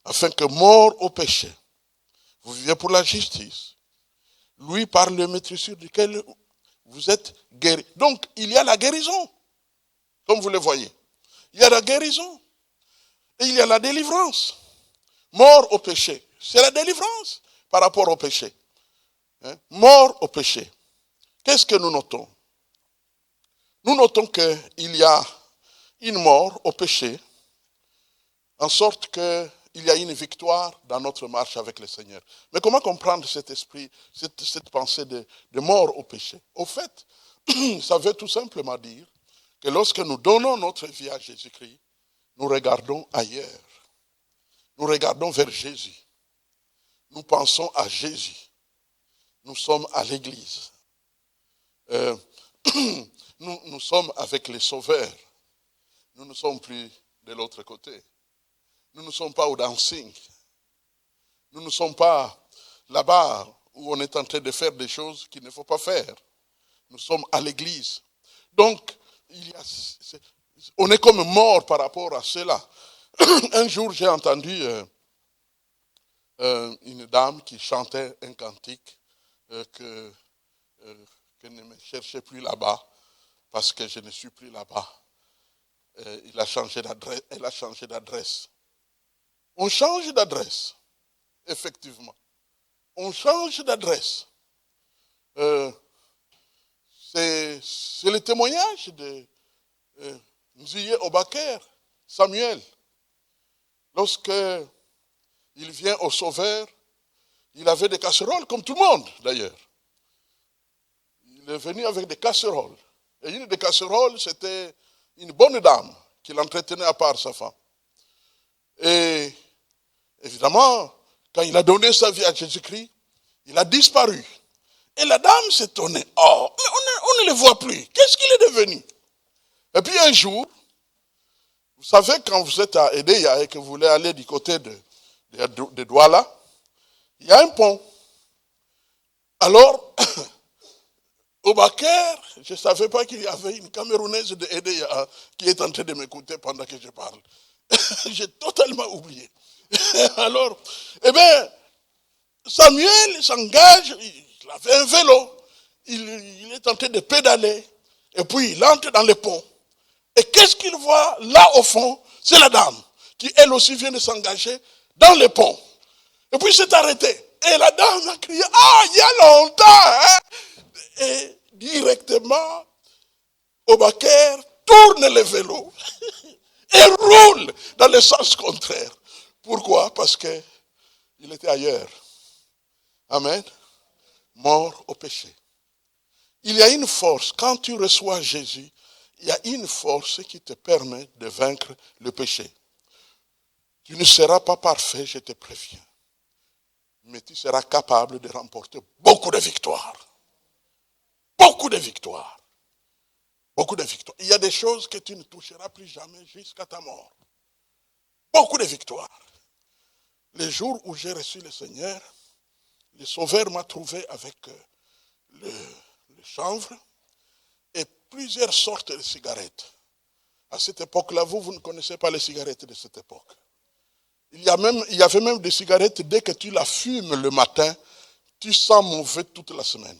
afin que, mort au péché, vous viviez pour la justice. Lui, par le meurtrissure duquel vous êtes guéris. Donc, il y a la guérison, comme vous le voyez. Il y a la guérison et il y a la délivrance. Mort au péché, c'est la délivrance par rapport au péché. Mort au péché. Qu'est-ce que nous notons? Nous notons qu'il y a une mort au péché, en sorte qu'il y a une victoire dans notre marche avec le Seigneur. Mais comment comprendre cet esprit, cette pensée de mort au péché? Au fait, ça veut tout simplement dire que lorsque nous donnons notre vie à Jésus-Christ, nous regardons ailleurs. Nous regardons vers Jésus. Nous pensons à Jésus. Nous sommes à l'église. Nous sommes avec les sauveurs. Nous ne sommes plus de l'autre côté. Nous ne sommes pas au dancing. Nous ne sommes pas là-bas où on est en train de faire des choses qu'il ne faut pas faire. Nous sommes à l'église. Donc, on est comme mort par rapport à cela. Un jour, j'ai entendu une dame qui chantait un cantique que ne me cherchez plus là-bas. parce que je ne suis plus là-bas. Elle a changé d'adresse. On change d'adresse, effectivement. On change d'adresse. C'est le témoignage de Nziye Obaker, Samuel. Lorsque il vient au Sauveur, il avait des casseroles, comme tout le monde d'ailleurs. Il est venu avec des casseroles. Et une des casseroles, c'était une bonne dame qui l'entretenait à part sa femme. Et évidemment, quand il a donné sa vie à Jésus-Christ, il a disparu. Et la dame s'étonnait. Oh, mais on ne le voit plus. Qu'est-ce qu'il est devenu? Et puis un jour, vous savez, quand vous êtes à Edéya et que vous voulez aller du côté de Douala, il y a un pont. Alors, au Baker, je ne savais pas qu'il y avait une Camerounaise de Edéya qui est en train de m'écouter pendant que je parle. J'ai totalement oublié. Alors, eh bien, Samuel s'engage, il avait un vélo, il est en train de pédaler, et puis il entre dans le pont. Et qu'est-ce qu'il voit là au fond? C'est la dame, qui elle aussi vient de s'engager dans le pont. Et puis il s'est arrêté. Et la dame a crié, ah, il y a longtemps, hein? Et directement, Obaker tourne le vélo et roule dans le sens contraire. Pourquoi? Parce qu'il était ailleurs. Amen. Mort au péché. Il y a une force, quand tu reçois Jésus, il y a une force qui te permet de vaincre le péché. Tu ne seras pas parfait, je te préviens. Mais tu seras capable de remporter beaucoup de victoires. Beaucoup de victoires. Beaucoup de victoires. Il y a des choses que tu ne toucheras plus jamais jusqu'à ta mort. Beaucoup de victoires. Le jour où j'ai reçu le Seigneur, le Sauveur m'a trouvé avec le chanvre et plusieurs sortes de cigarettes. À cette époque-là, vous ne connaissez pas les cigarettes de cette époque. Il y avait même des cigarettes, dès que tu la fumes le matin, tu sens mauvais toute la semaine.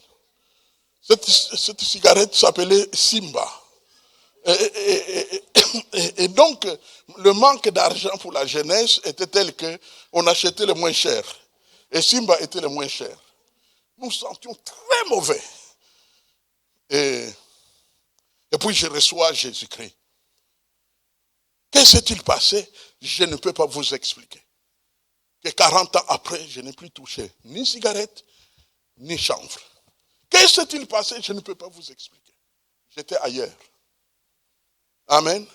Cette cigarette s'appelait Simba. Et donc, le manque d'argent pour la jeunesse était tel qu'on achetait le moins cher. Et Simba était le moins cher. Nous sentions très mauvais. Et puis je reçois Jésus-Christ. Que s'est-il passé? Je ne peux pas vous expliquer. Que 40 ans après, je n'ai plus touché ni cigarette, ni chanvre. Que s'est-il passé? Je ne peux pas vous expliquer. J'étais ailleurs. Amen.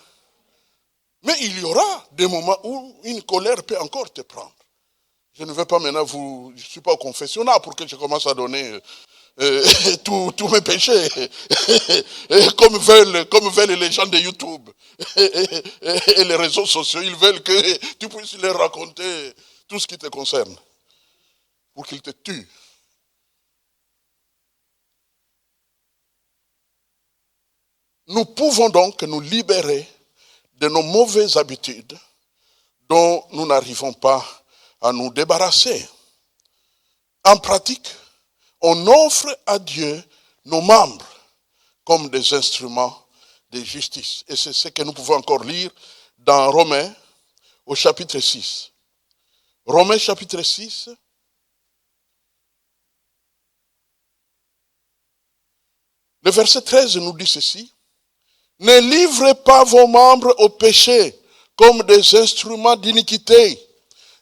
Mais il y aura des moments où une colère peut encore te prendre. Je ne vais pas maintenant je ne suis pas au confessionnal pour que je commence à donner tous mes péchés, comme veulent les gens de YouTube et les réseaux sociaux. Ils veulent que tu puisses leur raconter tout ce qui te concerne pour qu'ils te tuent. Nous pouvons donc nous libérer de nos mauvaises habitudes dont nous n'arrivons pas à nous débarrasser. En pratique, on offre à Dieu nos membres comme des instruments de justice. Et c'est ce que nous pouvons encore lire dans Romains au chapitre 6. Romains chapitre 6. Le verset 13 nous dit ceci. Ne livrez pas vos membres au péché comme des instruments d'iniquité,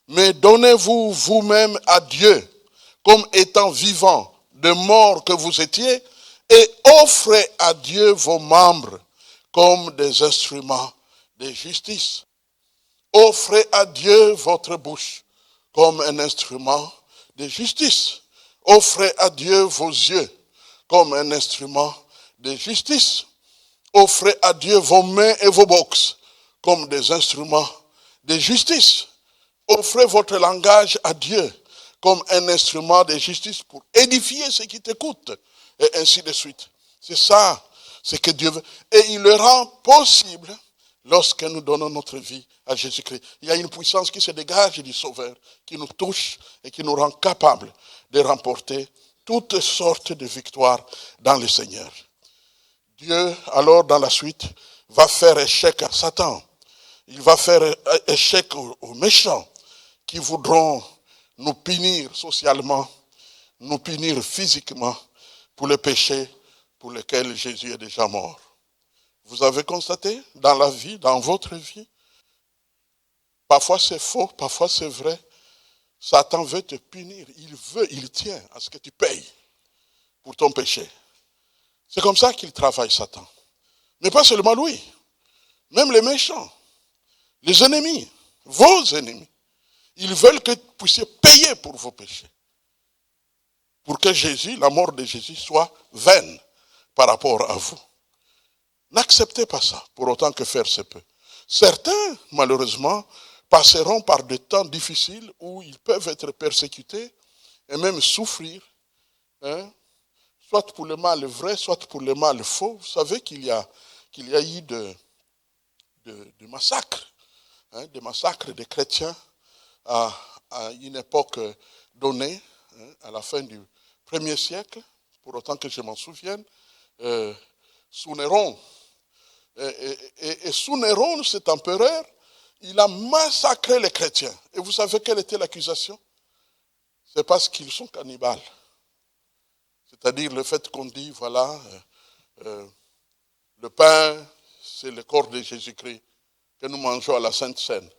mais donnez-vous vous-même à Dieu comme étant vivants, de mort que vous étiez, et offrez à Dieu vos membres comme des instruments de justice. Offrez à Dieu votre bouche comme un instrument de justice. Offrez à Dieu vos yeux comme un instrument de justice. Offrez à Dieu vos mains et vos bocs comme des instruments de justice. Offrez votre langage à Dieu comme un instrument de justice pour édifier ceux qui t'écoutent, et ainsi de suite. C'est ça, c'est que Dieu veut. Et il le rend possible lorsque nous donnons notre vie à Jésus-Christ. Il y a une puissance qui se dégage du Sauveur, qui nous touche et qui nous rend capables de remporter toutes sortes de victoires dans le Seigneur. Dieu, alors dans la suite, va faire échec à Satan. Il va faire échec aux méchants qui voudront nous punir socialement, nous punir physiquement pour les péchés pour lesquels Jésus est déjà mort. Vous avez constaté dans la vie, dans votre vie, parfois c'est faux, parfois c'est vrai, Satan veut te punir, il tient à ce que tu payes pour ton péché. C'est comme ça qu'il travaille, Satan. Mais pas seulement lui, même les méchants, les ennemis, vos ennemis. Ils veulent que vous puissiez payer pour vos péchés. Pour que Jésus, la mort de Jésus, soit vaine par rapport à vous. N'acceptez pas ça, pour autant que faire se peut. Certains, malheureusement, passeront par des temps difficiles où ils peuvent être persécutés et même souffrir, soit pour le mal vrai, soit pour le mal faux. Vous savez qu'il y a eu des massacres, des massacres des chrétiens à une époque donnée, à la fin du 1er siècle, pour autant que je m'en souvienne, sous Néron. Et sous Néron, cet empereur, il a massacré les chrétiens. Et vous savez quelle était l'accusation? C'est parce qu'ils sont cannibales. C'est-à-dire le fait qu'on dit, voilà, le pain, c'est le corps de Jésus-Christ que nous mangeons à la Sainte Seine.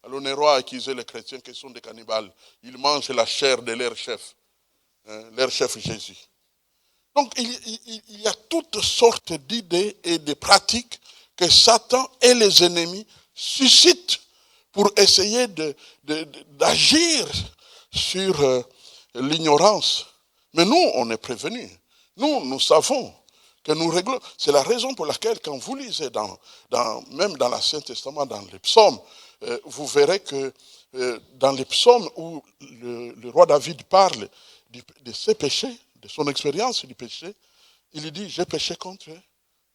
Alors Néron a accusé les chrétiens qui sont des cannibales. Ils mangent la chair de leur chef Jésus. Donc il y a toutes sortes d'idées et de pratiques que Satan et les ennemis suscitent pour essayer d'agir sur l'ignorance. Mais nous, on est prévenus. Nous savons que nous réglons. C'est la raison pour laquelle, quand vous lisez même dans l'Ancien Testament, dans les psaumes, vous verrez que dans les psaumes où le roi David parle de ses péchés, de son expérience du péché, il dit, j'ai péché contre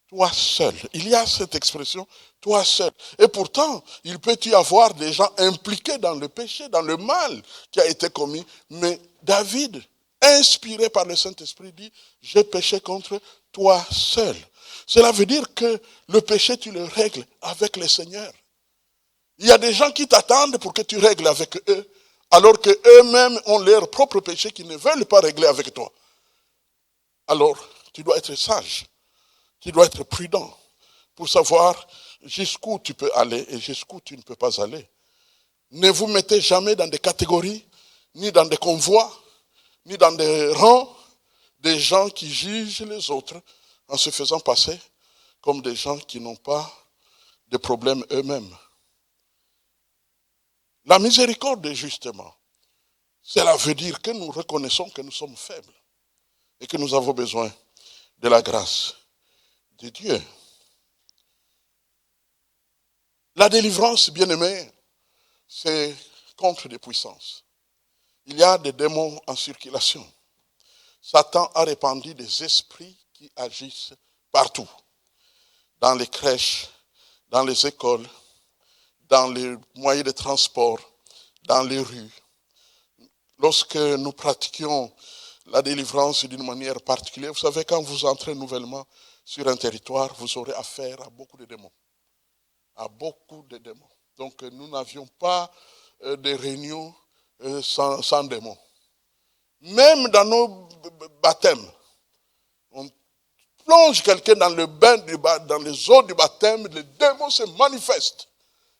toi seul. Il y a cette expression, toi seul. Et pourtant, il peut y avoir des gens impliqués dans le péché, dans le mal qui a été commis. Mais David, inspiré par le Saint-Esprit, dit, j'ai péché contre toi seul. Cela veut dire que le péché, tu le règles avec le Seigneur. Il y a des gens qui t'attendent pour que tu règles avec eux, alors qu'eux-mêmes ont leur propre péché qu'ils ne veulent pas régler avec toi. Alors, tu dois être sage, tu dois être prudent pour savoir jusqu'où tu peux aller et jusqu'où tu ne peux pas aller. Ne vous mettez jamais dans des catégories, ni dans des convois, ni dans des rangs des gens qui jugent les autres en se faisant passer comme des gens qui n'ont pas de problème eux-mêmes. La miséricorde, justement, cela veut dire que nous reconnaissons que nous sommes faibles et que nous avons besoin de la grâce de Dieu. La délivrance, bien-aimés, c'est contre des puissances. Il y a des démons en circulation. Satan a répandu des esprits qui agissent partout. Dans les crèches, dans les écoles, dans les moyens de transport, dans les rues. Lorsque nous pratiquions la délivrance d'une manière particulière, vous savez, quand vous entrez nouvellement sur un territoire, vous aurez affaire à beaucoup de démons. À beaucoup de démons. Donc nous n'avions pas de réunions sans démons. Même dans nos baptêmes, on plonge quelqu'un dans le bain dans les eaux du baptême, les démons se manifestent.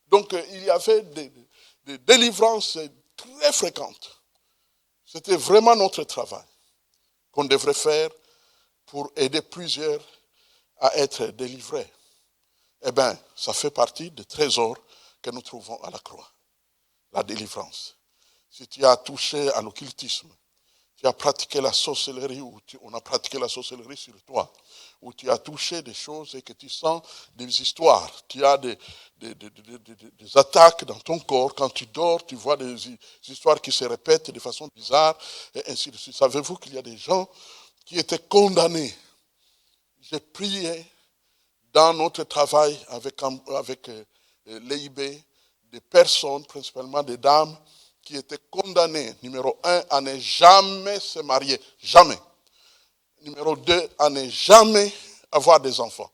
Donc il y avait des délivrances très fréquentes. C'était vraiment notre travail qu'on devrait faire pour aider plusieurs à être délivrés. Eh bien, ça fait partie des trésors que nous trouvons à la croix. La délivrance. Si tu as touché à l'occultisme, tu as pratiqué la sorcellerie, ou on a pratiqué la sorcellerie sur toi, ou tu as touché des choses et que tu sens des histoires, tu as des attaques dans ton corps, quand tu dors, tu vois des histoires qui se répètent de façon bizarre, et ainsi de suite. Savez-vous qu'il y a des gens qui étaient condamnés? J'ai prié dans notre travail avec l'EIB, des personnes, principalement des dames, qui étaient condamnées, numéro 1, à ne jamais se marier. Jamais. Numéro 2, à ne jamais avoir des enfants.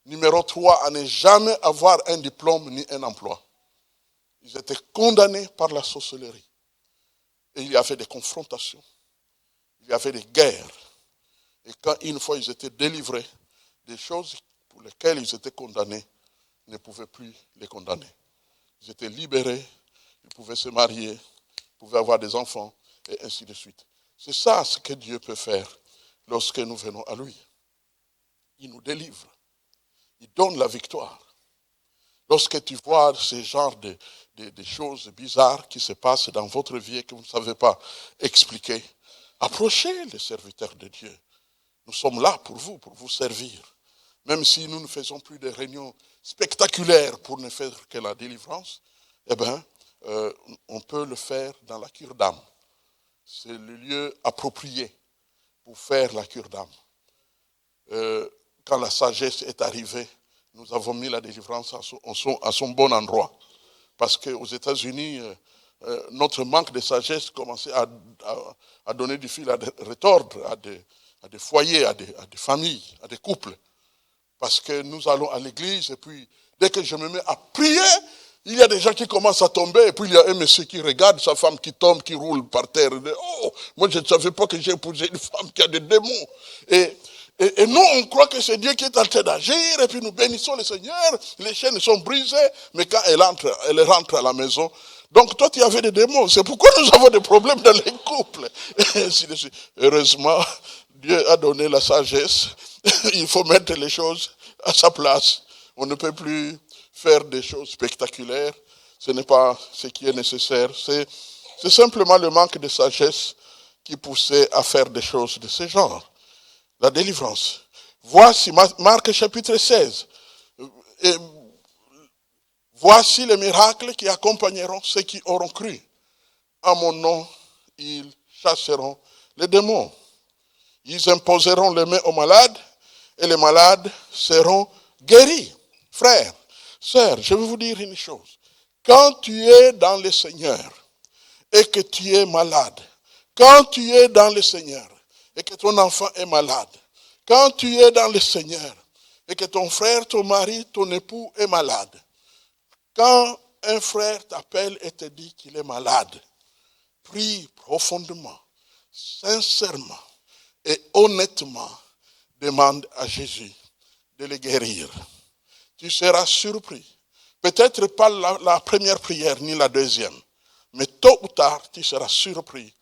Numéro 3, à ne jamais avoir un diplôme ni un emploi. Ils étaient condamnés par la sorcellerie. Et il y avait des confrontations. Il y avait des guerres. Et quand une fois ils étaient délivrés, des choses pour lesquelles ils étaient condamnés ne pouvaient plus les condamner. Ils étaient libérés, ils pouvaient se marier, ils pouvaient avoir des enfants, et ainsi de suite. C'est ça ce que Dieu peut faire lorsque nous venons à lui. Il nous délivre. Il donne la victoire. Lorsque tu vois ce genre de choses bizarres qui se passent dans votre vie et que vous ne savez pas expliquer, approchez les serviteurs de Dieu. Nous sommes là pour vous servir. Même si nous ne faisons plus de réunions spectaculaires pour ne faire que la délivrance, eh bien, on peut le faire dans la cure d'âme. C'est le lieu approprié pour faire la cure d'âme. Quand la sagesse est arrivée, nous avons mis la délivrance à son bon endroit. Parce qu'aux États-Unis, notre manque de sagesse commençait à donner du fil à retordre à des foyers, à des familles, à des couples. Parce que nous allons à l'église et puis dès que je me mets à prier, il y a des gens qui commencent à tomber et puis il y a un monsieur qui regarde sa femme qui tombe, qui roule par terre. Et dit, oh, moi je ne savais pas que j'ai épousé une femme qui a des démons. Et nous, on croit que c'est Dieu qui est en train d'agir, et puis nous bénissons le Seigneur, les chaînes sont brisées, mais quand elle rentre à la maison, donc toi tu avais des démons, c'est pourquoi nous avons des problèmes dans les couples. Et ainsi de suite. Heureusement, Dieu a donné la sagesse, il faut mettre les choses à sa place. On ne peut plus faire des choses spectaculaires, ce n'est pas ce qui est nécessaire, c'est simplement le manque de sagesse qui poussait à faire des choses de ce genre. La délivrance. Voici Marc chapitre 16. Et voici les miracles qui accompagneront ceux qui auront cru. À mon nom, ils chasseront les démons. Ils imposeront les mains aux malades et les malades seront guéris. Frères, sœurs, je vais vous dire une chose. Quand tu es dans le Seigneur et que tu es malade, quand tu es dans le Seigneur et que ton enfant est malade, quand tu es dans le Seigneur et que ton frère, ton mari, ton époux est malade, quand un frère t'appelle et te dit qu'il est malade, prie profondément, sincèrement et honnêtement, demande à Jésus de le guérir. Tu seras surpris. Peut-être pas la première prière ni la deuxième, mais tôt ou tard, tu seras surpris.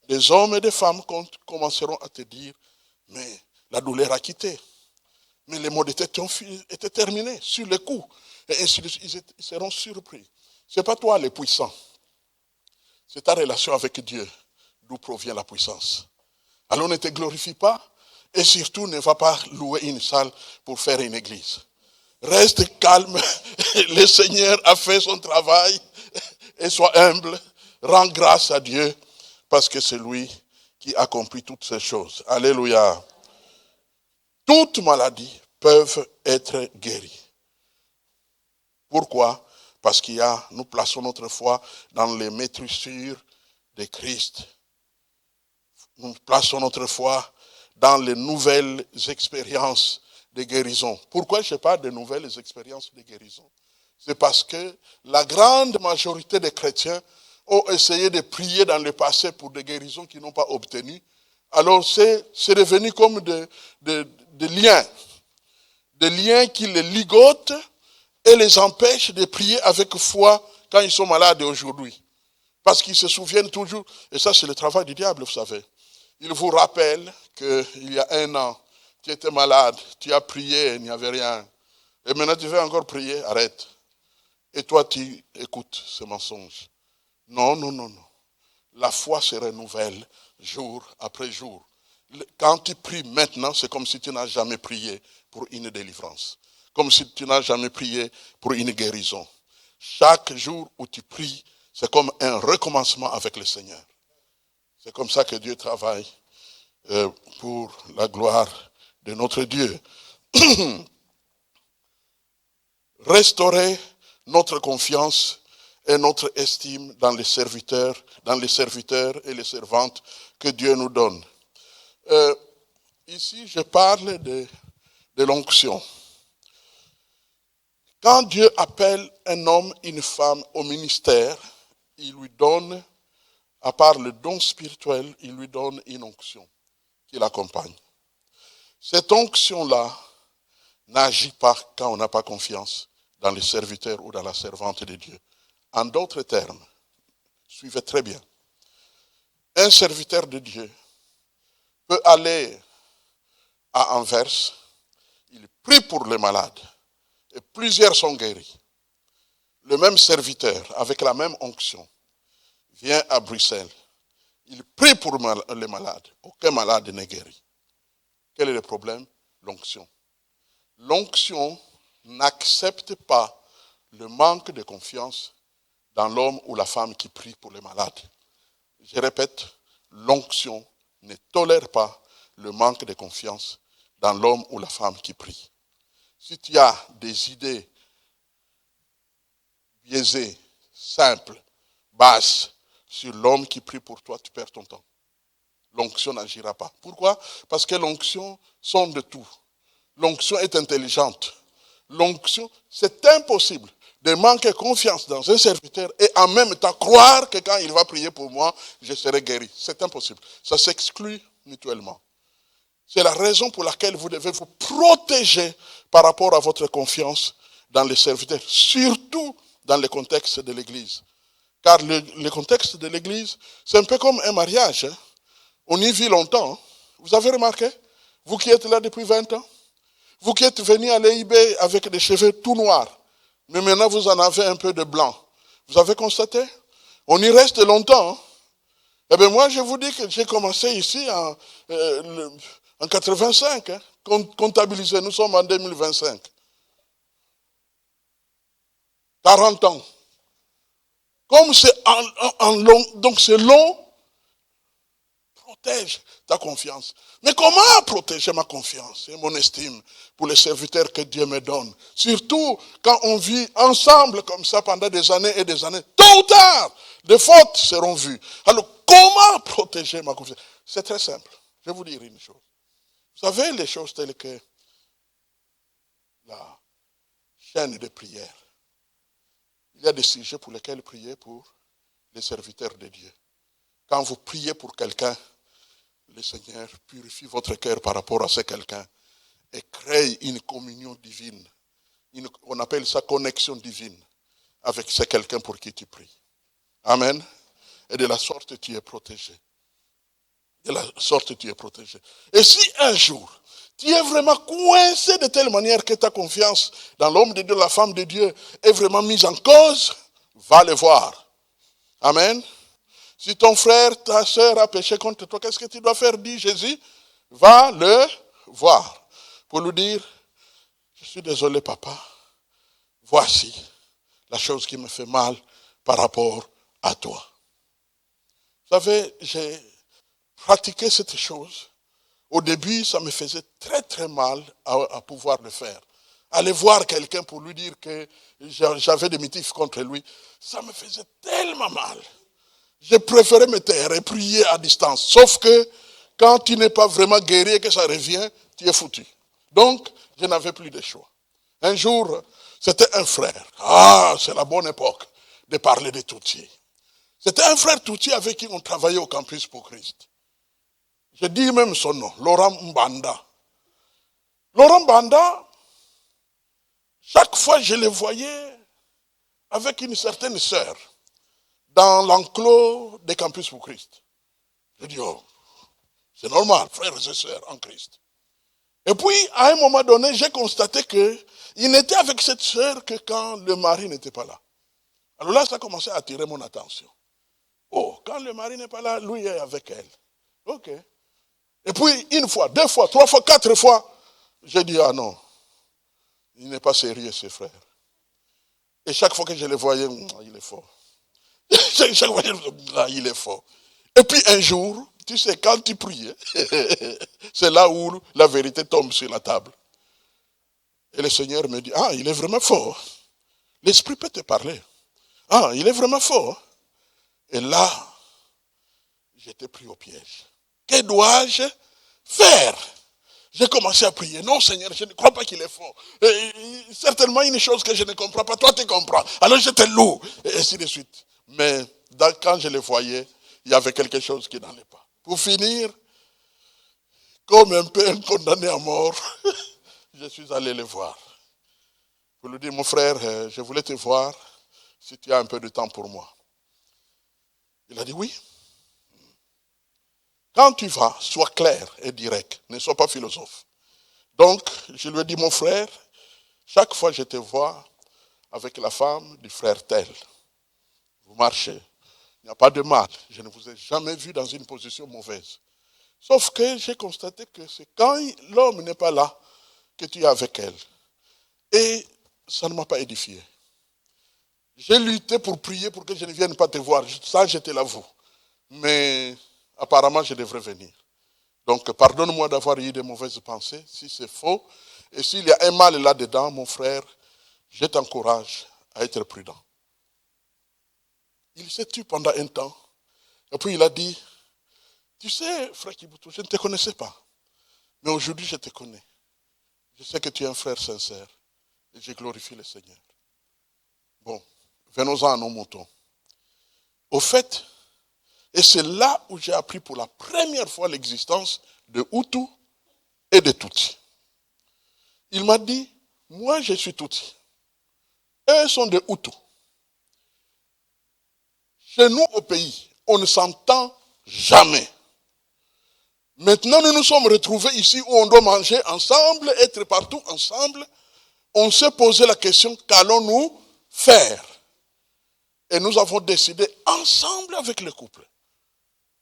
Des hommes et des femmes commenceront à te dire, mais la douleur a quitté. Mais les maux étaient terminés sur le coup. Et ainsi ils seront surpris. Ce n'est pas toi le puissant. C'est ta relation avec Dieu d'où provient la puissance. Alors ne te glorifie pas et surtout ne va pas louer une salle pour faire une église. Reste calme. Le Seigneur a fait son travail et sois humble. Rends grâce à Dieu parce que c'est lui qui accomplit toutes ces choses. Alléluia. Toutes maladies peuvent être guéries. Pourquoi? Parce nous plaçons notre foi dans les maîtrisures de Christ. Nous plaçons notre foi dans les nouvelles expériences de guérison. Pourquoi je parle de nouvelles expériences de guérison? C'est parce que la grande majorité des chrétiens ont essayé de prier dans le passé pour des guérisons qu'ils n'ont pas obtenues. Alors c'est devenu comme des liens qui les ligotent et les empêchent de prier avec foi quand ils sont malades aujourd'hui. Parce qu'ils se souviennent toujours, et ça c'est le travail du diable, vous savez. Il vous rappelle qu'il y a 1 an, tu étais malade, tu as prié, il n'y avait rien. Et maintenant tu veux encore prier, arrête. Et toi tu écoutes ce mensonge. Non. La foi se renouvelle jour après jour. Quand tu pries maintenant, c'est comme si tu n'as jamais prié pour une délivrance. Comme si tu n'as jamais prié pour une guérison. Chaque jour où tu pries, c'est comme un recommencement avec le Seigneur. C'est comme ça que Dieu travaille pour la gloire de notre Dieu. Restaurer notre confiance et notre estime dans les serviteurs et les servantes que Dieu nous donne. Ici, je parle de l'onction. Quand Dieu appelle un homme, une femme au ministère, il lui donne, à part le don spirituel, il lui donne une onction qui l'accompagne. Cette onction-là n'agit pas quand on n'a pas confiance dans le serviteur ou dans la servante de Dieu. En d'autres termes, suivez très bien, un serviteur de Dieu peut aller à Anvers, il prie pour les malades, et plusieurs sont guéris. Le même serviteur, avec la même onction, vient à Bruxelles, il prie pour les malades, aucun malade n'est guéri. Quel est le problème? L'onction. L'onction n'accepte pas le manque de confiance dans l'homme ou la femme qui prie pour les malades. Je répète, l'onction ne tolère pas le manque de confiance dans l'homme ou la femme qui prie. Si tu as des idées biaisées, simples, basses sur l'homme qui prie pour toi, tu perds ton temps. L'onction n'agira pas. Pourquoi? Parce que l'onction sonde tout. L'onction est intelligente. L'onction, c'est impossible de manquer confiance dans un serviteur et en même temps croire que quand il va prier pour moi, je serai guéri. C'est impossible. Ça s'exclut mutuellement. C'est la raison pour laquelle vous devez vous protéger par rapport à votre confiance dans les serviteurs, surtout dans le contexte de l'Église. Car le contexte de l'Église, c'est un peu comme un mariage. Hein. On y vit longtemps. Vous avez remarqué? Vous qui êtes là depuis 20 ans, vous qui êtes venu à l'EIB avec des cheveux tout noirs, mais maintenant vous en avez un peu de blanc. Vous avez constaté? On y reste longtemps. Hein. Eh bien moi, je vous dis que j'ai commencé ici en 85. Hein, comptabilisé, nous sommes en 2025. 40 ans. Comme c'est en long, donc c'est long, protège ta confiance. Mais comment protéger ma confiance et mon estime pour les serviteurs que Dieu me donne? Surtout quand on vit ensemble comme ça pendant des années et des années. Tôt ou tard, des fautes seront vues. Alors, comment protéger ma confiance? C'est très simple. Je vais vous dire une chose. Vous savez les choses telles que la chaîne de prière. Il y a des sujets pour lesquels prier pour les serviteurs de Dieu. Quand vous priez pour quelqu'un, le Seigneur purifie votre cœur par rapport à ce quelqu'un et crée une communion divine. On appelle ça connexion divine avec ce quelqu'un pour qui tu pries. Amen. Et de la sorte, tu es protégé. De la sorte, tu es protégé. Et si un jour, tu es vraiment coincé de telle manière que ta confiance dans l'homme de Dieu, la femme de Dieu, est vraiment mise en cause, va le voir. Amen. Si ton frère, ta soeur a péché contre toi, qu'est-ce que tu dois faire, dit Jésus? Va le voir. Pour lui dire, je suis désolé papa, voici la chose qui me fait mal par rapport à toi. Vous savez, j'ai pratiqué cette chose. Au début, ça me faisait très très mal à pouvoir le faire. Aller voir quelqu'un pour lui dire que j'avais des motifs contre lui, ça me faisait tellement mal. Je préférais me taire et prier à distance. Sauf que quand tu n'es pas vraiment guéri et que ça revient, tu es foutu. Donc, je n'avais plus de choix. Un jour, c'était un frère. Ah, c'est la bonne époque de parler de Toutier. C'était un frère Toutier avec qui on travaillait au campus pour Christ. Je dis même son nom, Laurent Mbanda. Laurent Mbanda, chaque fois je le voyais avec une certaine sœur dans l'enclos des campus pour Christ. Je dis, oh, c'est normal, frères et sœurs en Christ. Et puis, à un moment donné, j'ai constaté qu'il n'était avec cette sœur que quand le mari n'était pas là. Alors là, ça a commencé à attirer mon attention. Oh, quand le mari n'est pas là, lui est avec elle. Ok. Et puis, une fois, 2 fois, 3 fois, 4 fois, j'ai dit, ah non, il n'est pas sérieux, ce frère. Et chaque fois que je le voyais, il est fort. Chaque fois que je le voyais, il est fort. Et puis un jour, tu sais, quand tu pries, c'est là où la vérité tombe sur la table. Et le Seigneur me dit, ah, il est vraiment fort. L'Esprit peut te parler. Ah, il est vraiment fort. Et là, j'étais pris au piège. Que dois-je faire? J'ai commencé à prier. Non, Seigneur, je ne crois pas qu'il est fort. Certainement une chose que je ne comprends pas, toi tu comprends. Alors je te loue, et ainsi de suite. Mais quand je les voyais, il y avait quelque chose qui n'allait pas. Pour finir, comme un peu un condamné à mort, je suis allé les voir. Pour lui dire, mon frère, je voulais te voir si tu as un peu de temps pour moi. Il a dit oui. Quand tu vas, sois clair et direct, ne sois pas philosophe. Donc, je lui ai dit, mon frère, chaque fois que je te vois avec la femme du frère tel, vous marchez, il n'y a pas de mal. Je ne vous ai jamais vu dans une position mauvaise. Sauf que j'ai constaté que c'est quand l'homme n'est pas là que tu es avec elle. Et ça ne m'a pas édifié. J'ai lutté pour prier pour que je ne vienne pas te voir. Ça, je te l'avoue. Mais apparemment, je devrais venir. Donc, pardonne-moi d'avoir eu de mauvaises pensées, si c'est faux. Et s'il y a un mal là-dedans, mon frère, je t'encourage à être prudent. Il s'est tué pendant un temps. Et puis il a dit, tu sais, frère Kibutu, je ne te connaissais pas. Mais aujourd'hui, je te connais. Je sais que tu es un frère sincère. Et je glorifie le Seigneur. Bon, venons-en à nos moutons. Au fait, et c'est là où j'ai appris pour la première fois l'existence de Hutu et de Tutsi. Il m'a dit, moi je suis Tutsi. Eux sont des Hutus. Chez nous au pays, on ne s'entend jamais. Maintenant, nous nous sommes retrouvés ici où on doit manger ensemble, être partout ensemble. On s'est posé la question, qu'allons-nous faire? Et nous avons décidé ensemble avec le couple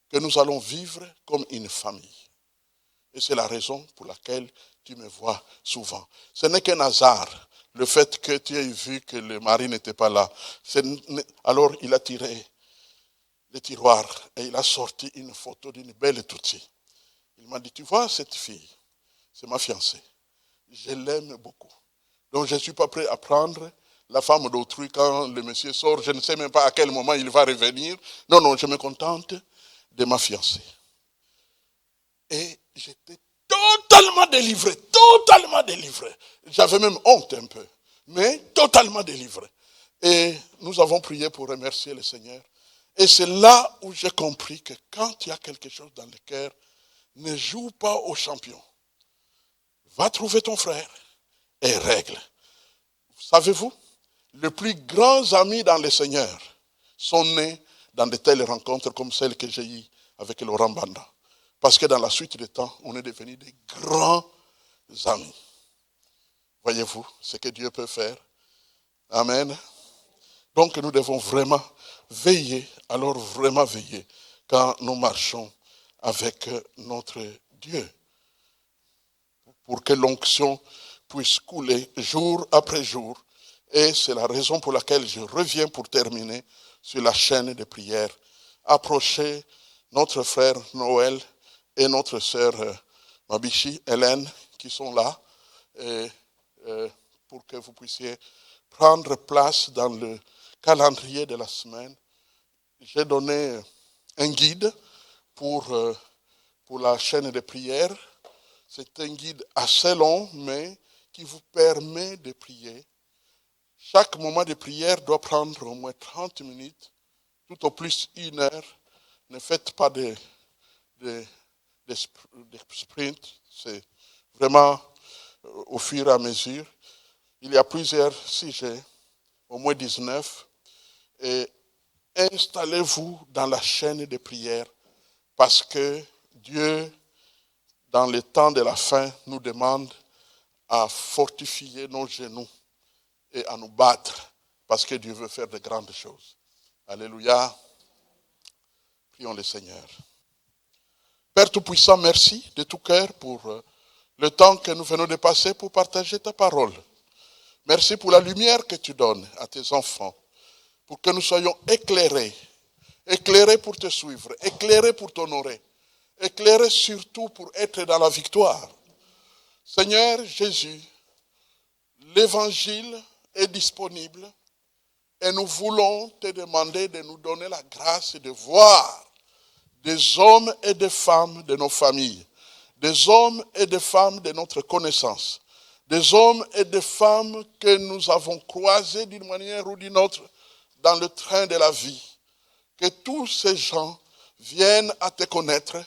que nous allons vivre comme une famille. Et c'est la raison pour laquelle tu me vois souvent. Ce n'est qu'un hasard, le fait que tu aies vu que le mari n'était pas là. Alors il a tiré le tiroir et il a sorti une photo d'une belle Tutsi. Il m'a dit, tu vois cette fille, c'est ma fiancée. Je l'aime beaucoup. Donc je ne suis pas prêt à prendre la femme d'autrui quand le monsieur sort. Je ne sais même pas à quel moment il va revenir. Non, non, je me contente de ma fiancée. Et j'étais totalement délivré, totalement délivré. J'avais même honte un peu, mais totalement délivré. Et nous avons prié pour remercier le Seigneur. Et c'est là où j'ai compris que quand il y a quelque chose dans le cœur, ne joue pas au champion. Va trouver ton frère et règle. Savez-vous, les plus grands amis dans le Seigneur sont nés dans de telles rencontres comme celles que j'ai eues avec Laurent Banda. Parce que dans la suite du temps, on est devenus des grands amis. Voyez-vous ce que Dieu peut faire? Amen. Donc nous devons vraiment veiller, alors vraiment veiller, quand nous marchons avec notre Dieu. Pour que l'onction puisse couler jour après jour. Et c'est la raison pour laquelle je reviens pour terminer sur la chaîne de prière. Approchez notre frère Noël et notre sœur Mabichi, Hélène, qui sont là, et, pour que vous puissiez prendre place dans le calendrier de la semaine. J'ai donné un guide pour la chaîne de prière. C'est un guide assez long, mais qui vous permet de prier. Chaque moment de prière doit prendre au moins 30 minutes, tout au plus 1 heure. Ne faites pas de sprint, c'est vraiment au fur et à mesure. Il y a plusieurs sujets, au moins 19, et installez-vous dans la chaîne de prière parce que Dieu, dans le temps de la fin, nous demande à fortifier nos genoux et à nous battre parce que Dieu veut faire de grandes choses. Alléluia. Prions le Seigneur. Père Tout-Puissant, merci de tout cœur pour le temps que nous venons de passer pour partager ta parole. Merci pour la lumière que tu donnes à tes enfants, pour que nous soyons éclairés, éclairés pour te suivre, éclairés pour t'honorer, éclairés surtout pour être dans la victoire. Seigneur Jésus, l'évangile est disponible et nous voulons te demander de nous donner la grâce de voir des hommes et des femmes de nos familles, des hommes et des femmes de notre connaissance, des hommes et des femmes que nous avons croisés d'une manière ou d'une autre dans le train de la vie. Que tous ces gens viennent à te connaître,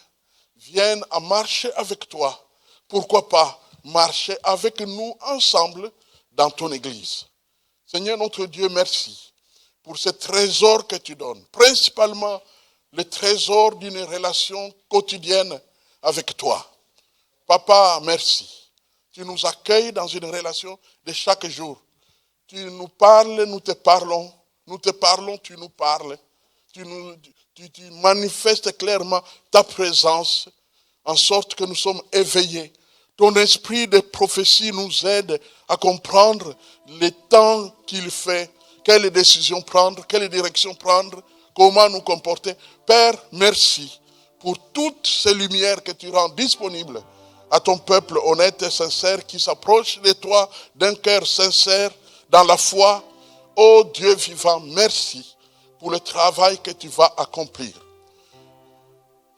viennent à marcher avec toi. Pourquoi pas marcher avec nous ensemble dans ton Église. Seigneur notre Dieu, merci pour ce trésor que tu donnes, principalement le trésor d'une relation quotidienne avec toi. Papa, merci. Tu nous accueilles dans une relation de chaque jour. Tu nous parles, nous te parlons. Nous te parlons, tu nous parles. Tu manifestes clairement ta présence en sorte que nous sommes éveillés. Ton esprit de prophétie nous aide à comprendre les temps qu'il fait, quelles décisions prendre, quelle direction prendre, comment nous comporter. Père, merci pour toutes ces lumières que tu rends disponibles à ton peuple honnête et sincère qui s'approche de toi d'un cœur sincère dans la foi. Ô Dieu vivant, merci pour le travail que tu vas accomplir.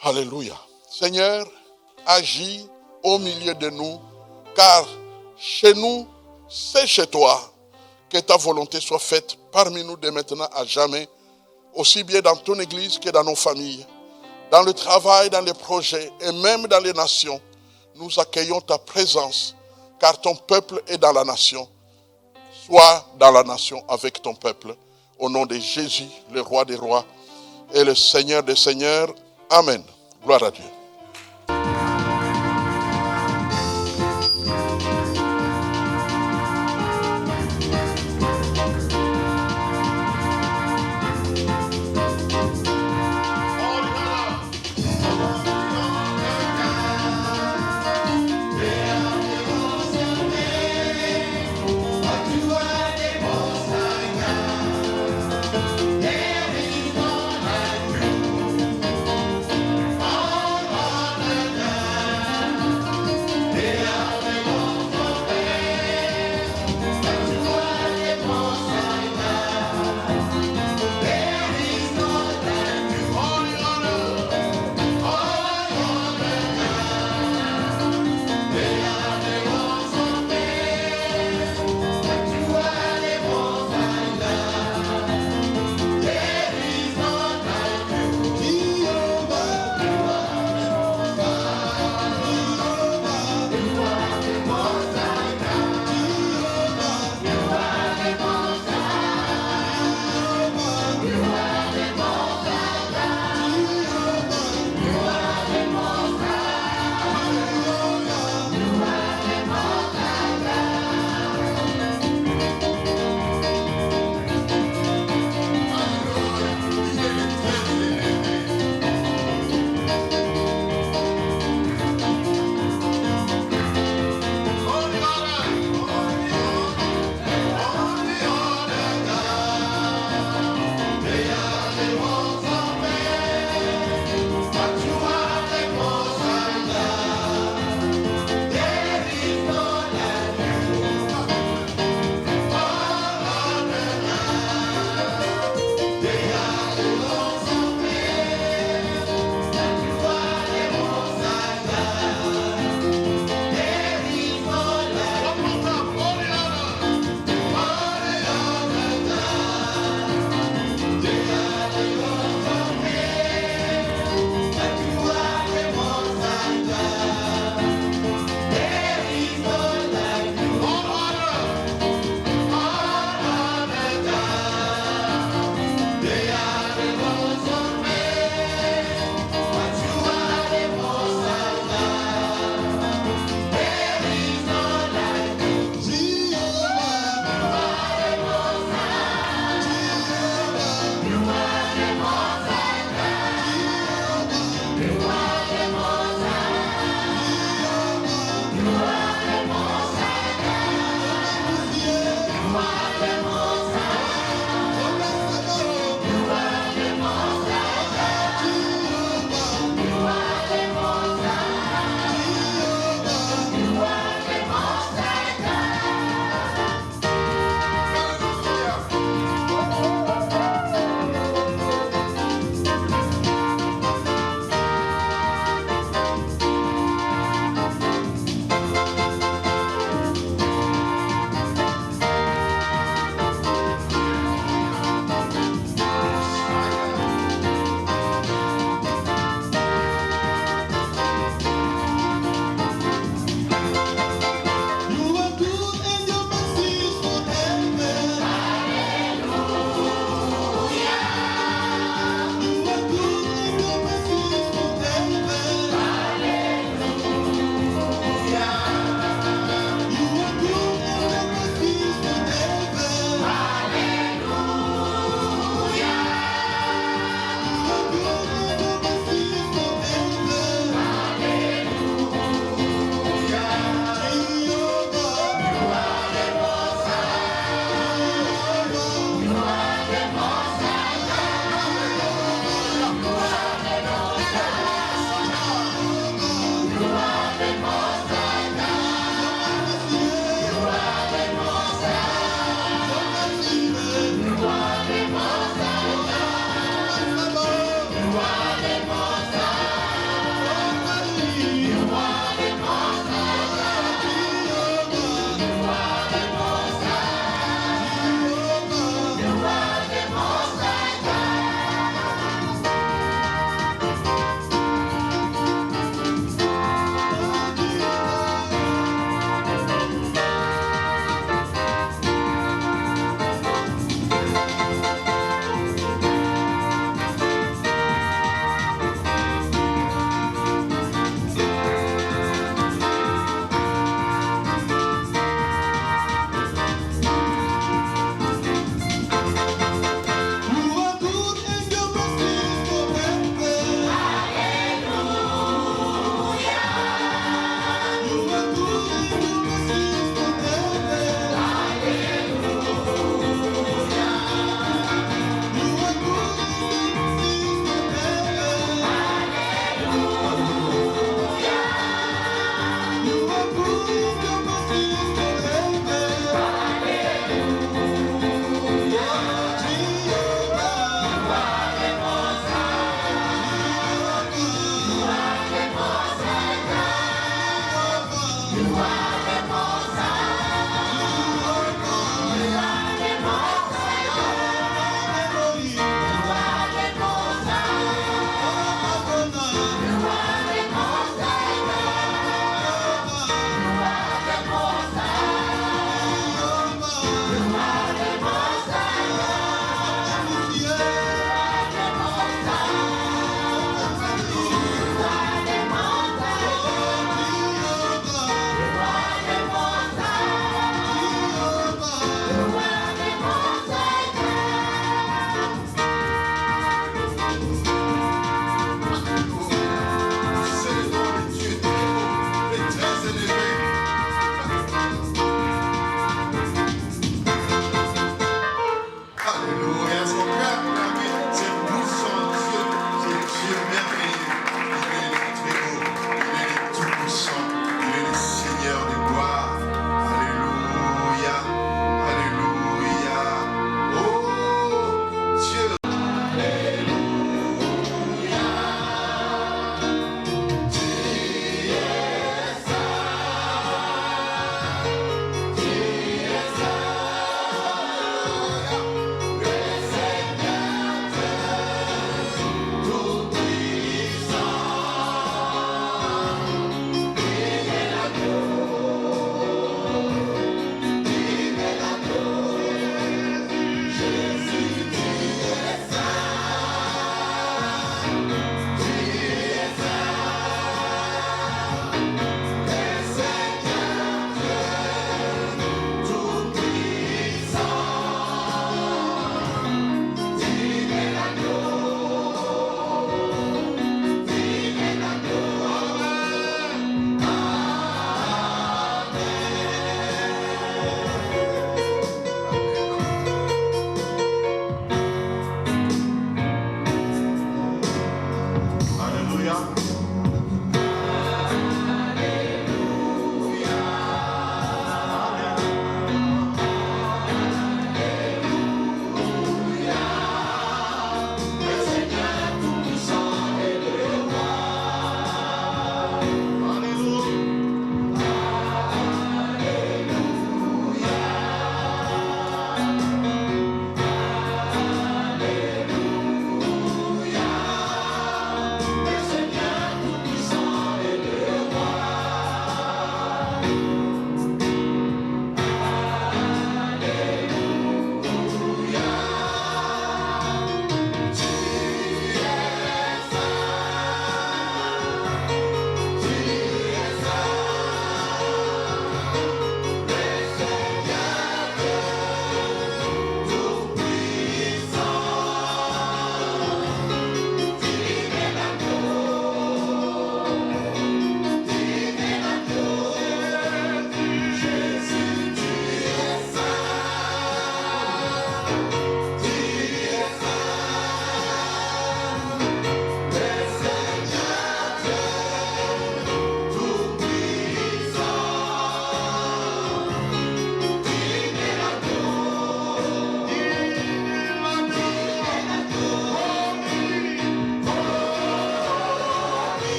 Alléluia. Seigneur, agis au milieu de nous, car chez nous, c'est chez toi. Que ta volonté soit faite parmi nous de maintenant à jamais, aussi bien dans ton Église que dans nos familles, dans le travail, dans les projets et même dans les nations. Nous accueillons ta présence, car ton peuple est dans la nation. Sois dans la nation avec ton peuple. Au nom de Jésus, le roi des rois et le Seigneur des seigneurs. Amen. Gloire à Dieu.